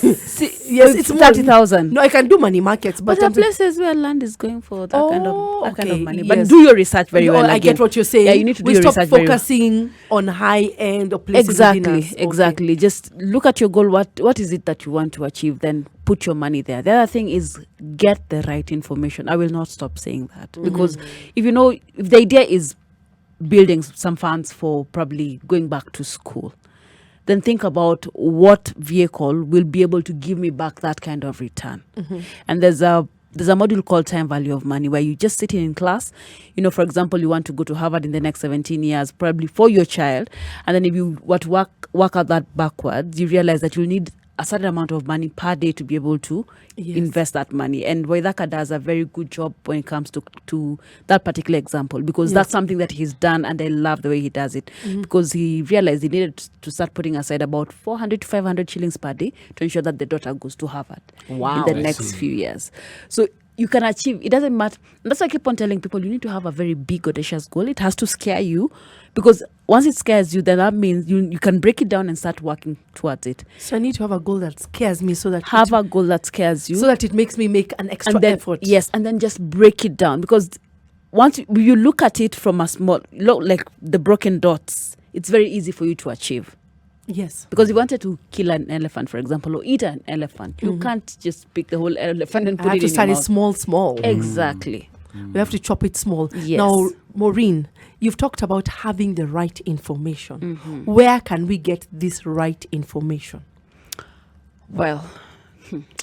See, Yes, it's 30,000. No, I can do money markets, But but there are I'm saying- places where land is going for that kind of okay, money. yes. But do your research very well. I again. get what you're saying. Yeah, you need to do we your stop research very well. focusing on high end or places within us. Okay. Exactly. Just look at your goal. What is it that you want to achieve? Then put your money there. The other thing is get the right information. I will not stop saying that, because if the idea is building some funds for probably going back to school, then think about what vehicle will be able to give me back that kind of return. And there's a module called time value of money, where you just sit in class. For example, you want to go to Harvard in the next 17 years, probably for your child. And then if you were to work out that backwards, you realize that you'll need a certain amount of money per day to be able to invest that money. And Waithaka does a very good job when it comes to that particular example, because that's something that he's done, and I love the way he does it, because he realized he needed to start putting aside about 400 to 500 shillings per day to ensure that the daughter goes to Harvard in the next few years. So you can achieve, it doesn't matter. And that's why I keep on telling people, you need to have a very big, audacious goal. It has to scare you, because once it scares you, then that means you can break it down and start working towards it. So I need to have a goal that scares me, so that Have a goal that scares you. so that it makes me make an extra and then, effort. Yes, and then just break it down, because once you look at it from a small, like the broken dots, it's very easy for you to achieve. Yes. Because if you wanted to kill an elephant, for example, or eat an elephant, you can't just pick the whole elephant and I put have it to in start your it mouth. small. Exactly. We have to chop it small. Yes. Now, Maureen, you've talked about having the right information. Mm-hmm. Where can we get this right information? Well,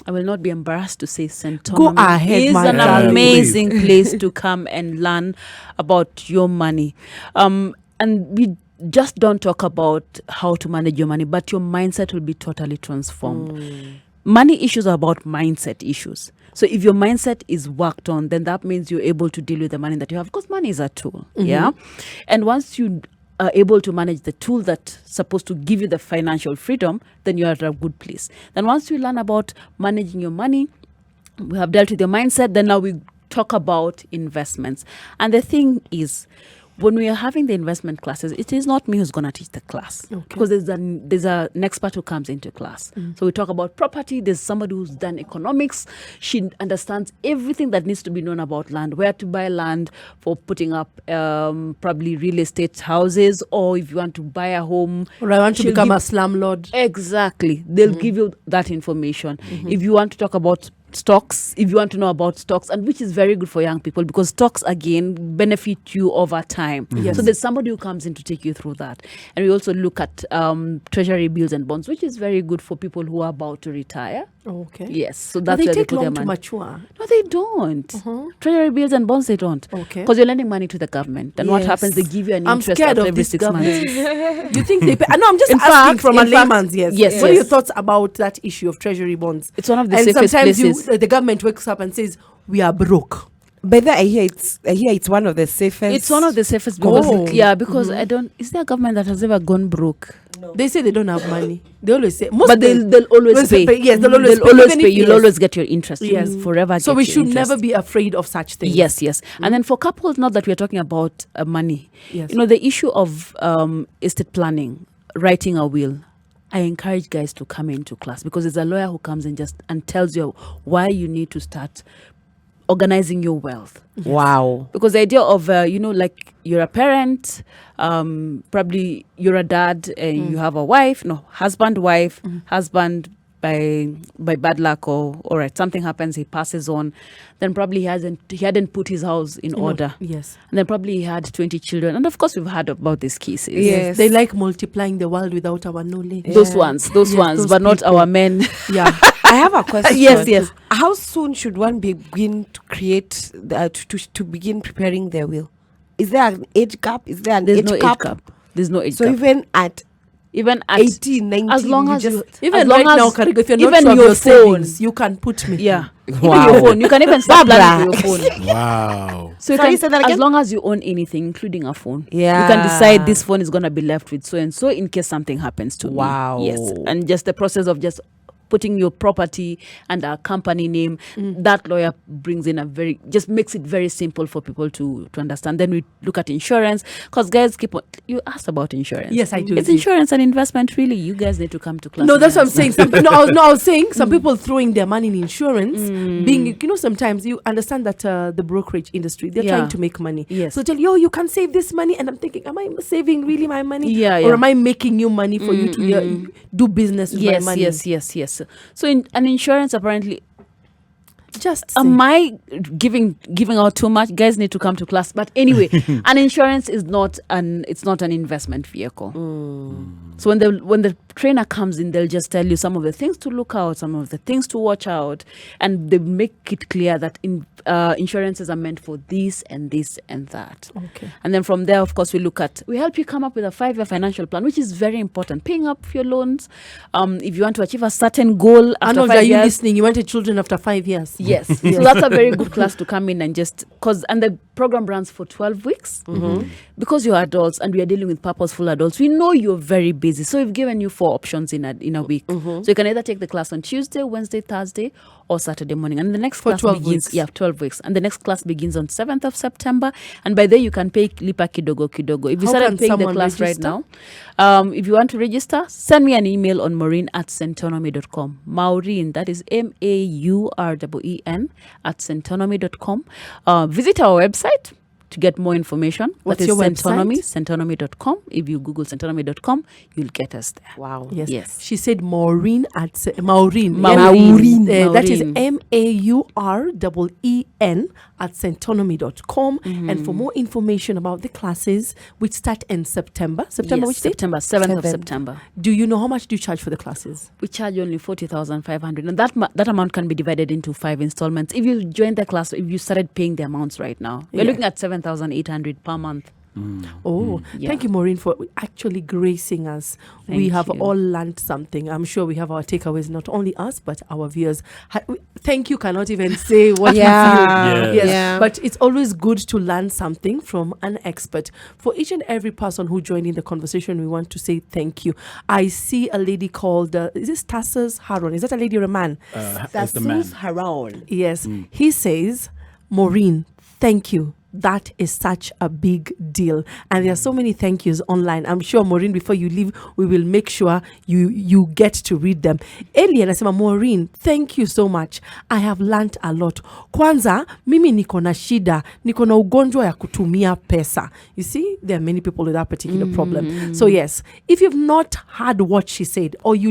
I will not be embarrassed to say Centonomy Go ahead, is my an darling. amazing place to come and learn about your money. And we just don't talk about how to manage your money, but your mindset will be totally transformed. Money issues are about mindset issues. So if your mindset is worked on, then that means you're able to deal with the money that you have, because money is a tool. Yeah. And once you are able to manage the tool that's supposed to give you the financial freedom, then you're at a good place. Then once you learn about managing your money, we have dealt with your mindset, then now we talk about investments. And the thing is, when we are having the investment classes, it is not me who's going to teach the class, because there's an expert who comes into class. So we talk about property. There's somebody who's done economics. She understands everything that needs to be known about land, where to buy land for putting up probably real estate houses, or if you want to buy a home. Or I want to she'll become give- a slumlord. Exactly. They'll give you that information. If you want to talk about stocks, if you want to know about stocks, and which is very good for young people, because stocks again benefit you over time. So there's somebody who comes in to take you through that. And we also look at treasury bills and bonds, which is very good for people who are about to retire. Okay. Yes, so But that's they where take they put their long to money. mature. No, they don't. Treasury bills and bonds, they don't. Okay. Because you're lending money to the government. And what Yes. happens? They give you an I'm interest scared after of every this 6 months. government. You think they pay? No, I'm just In asking fact- from a in fact- layman's, yes. yes, What are your yes. thoughts about that issue of treasury bonds? It's one of the And safest sometimes places. the government wakes up and says, we are broke. But then I hear it's one of the safest. It's one of the safest because Oh. because I don't. Is there a government that has ever gone broke? They say they don't have money. They always say, most But of them- they'll always pay. Yes, they'll always pay. Even if- You'll yes. always get your interest. Yes. You'll forever. So get we your should interest. never be afraid of such things. Yes, yes. And then for couples, not that we're talking about money. Yes. You know, the issue of estate planning, writing a will. I encourage guys to come into class, because there's a lawyer who comes in and tells you why you need to start organizing your wealth. Wow. Because the idea of like you're a parent, probably you're a dad and you have a wife, husband by bad luck, or all right, something happens, he passes on, then probably he hadn't put his house in order. Yes. And then probably he had 20 children, and of course we've heard about these cases. Yes. They like multiplying the world without our knowledge. Those ones, Yes, but those not people. our men. Yeah. I have a question. Yes. How soon should one begin to create to begin preparing their will? Is there an age gap? Is there an There's age no cap? age gap. There's no age So gap. even at at 18, 19, as long you as just you, Even as long right now, as Karigo, if you're even not sure of your your phone, savings, you can put me. yeah, Wow. even your phone, you can even start planning for your phone. Wow. So you Sorry, can, say that as again? long as you own anything, including a phone, Yeah. you can decide this phone is gonna be left with so and so in case something happens to Wow. me. Yes, and just the process of just putting your property and our company name, that lawyer brings in just makes it very simple for people to understand. Then we look at insurance, because guys you asked about insurance. Yes, I do. It's insurance and investment, really. You guys need to come to class. No, and that's what I'm saying. understand. I was saying some people throwing their money in insurance, being, sometimes you understand that the brokerage industry, they're Yeah. trying to make money. Yes. So tell you, you can save this money. And I'm thinking, am I saving really my money? Yeah, Or yeah. am I making you money for you to do business with my money? Yes. So an insurance, apparently, Just am I giving out too much? Guys need to come to class. But anyway, an insurance is not an investment vehicle. So when the trainer comes in, they'll just tell you some of the things to look out, some of the things to watch out, and they make it clear that insurances are meant for this and this and that. Okay. And then from there, of course, we help you come up with a 5-year financial plan, which is very important. Paying up your loans. If you want to achieve a certain goal after Arnold, 5 are you years. listening? You wanted children after 5 years. Yes. So that's a very good class to come in and and the program runs for 12 weeks. Because you're adults and we are dealing with purposeful adults, we know you're very busy. So we've given you 4 options in a week. So you can either take the class on Tuesday, Wednesday, Thursday, or Saturday morning. And the next For class 12 begins. weeks. Yeah, 12 weeks. And the next class begins on 7th of September. And by then you can pay Lipa Kidogo Kidogo. If you How started can paying the someone class register? right now, if you want to register, send me an email on MAUREEN@centonomy.com. MAUREEN, that is MAUREEN @centonomy.com. Visit our website, to get more information. What's that is your Centonomy, website? Centonomy.com. If you Google Centonomy.com, you'll get us there. Wow. Yes. Yes. She said Maureen at Maureen. Maureen. That is Maureen. MAUREEN at Centonomy.com. And for more information about the classes, which start in September. September, Yes, which date? September 7th of September. Do you know how much do you charge for the classes? We charge only 40,500, and that amount can be divided into 5 installments. If you join the class, if you started paying the amounts right now, we're looking at 7,800 per month. Yeah. Thank you, Maureen, for actually gracing us. We Thank have you. all learned something. I'm sure we have our takeaways, not only us, but our viewers. Thank you cannot even say what we feel. Yeah. Yes. Yeah. But it's always good to learn something from an expert. For each and every person who joined in the conversation, we want to say thank you. I see a lady called, is this Tassus Haron? Is that a lady or a man? As the man. Harold. Yes. He says, Maureen, thank you. That is such a big deal. And there are so many thank yous online. I'm sure, Maureen, before you leave, we will make sure you get to read them. Eli anasema, Maureen, thank you so much. I have learned a lot. Kwanza, mimi niko na shida, niko na ugonjwa ya kutumia pesa. You see, there are many people with that particular problem. So yes, if you've not heard what she said, or you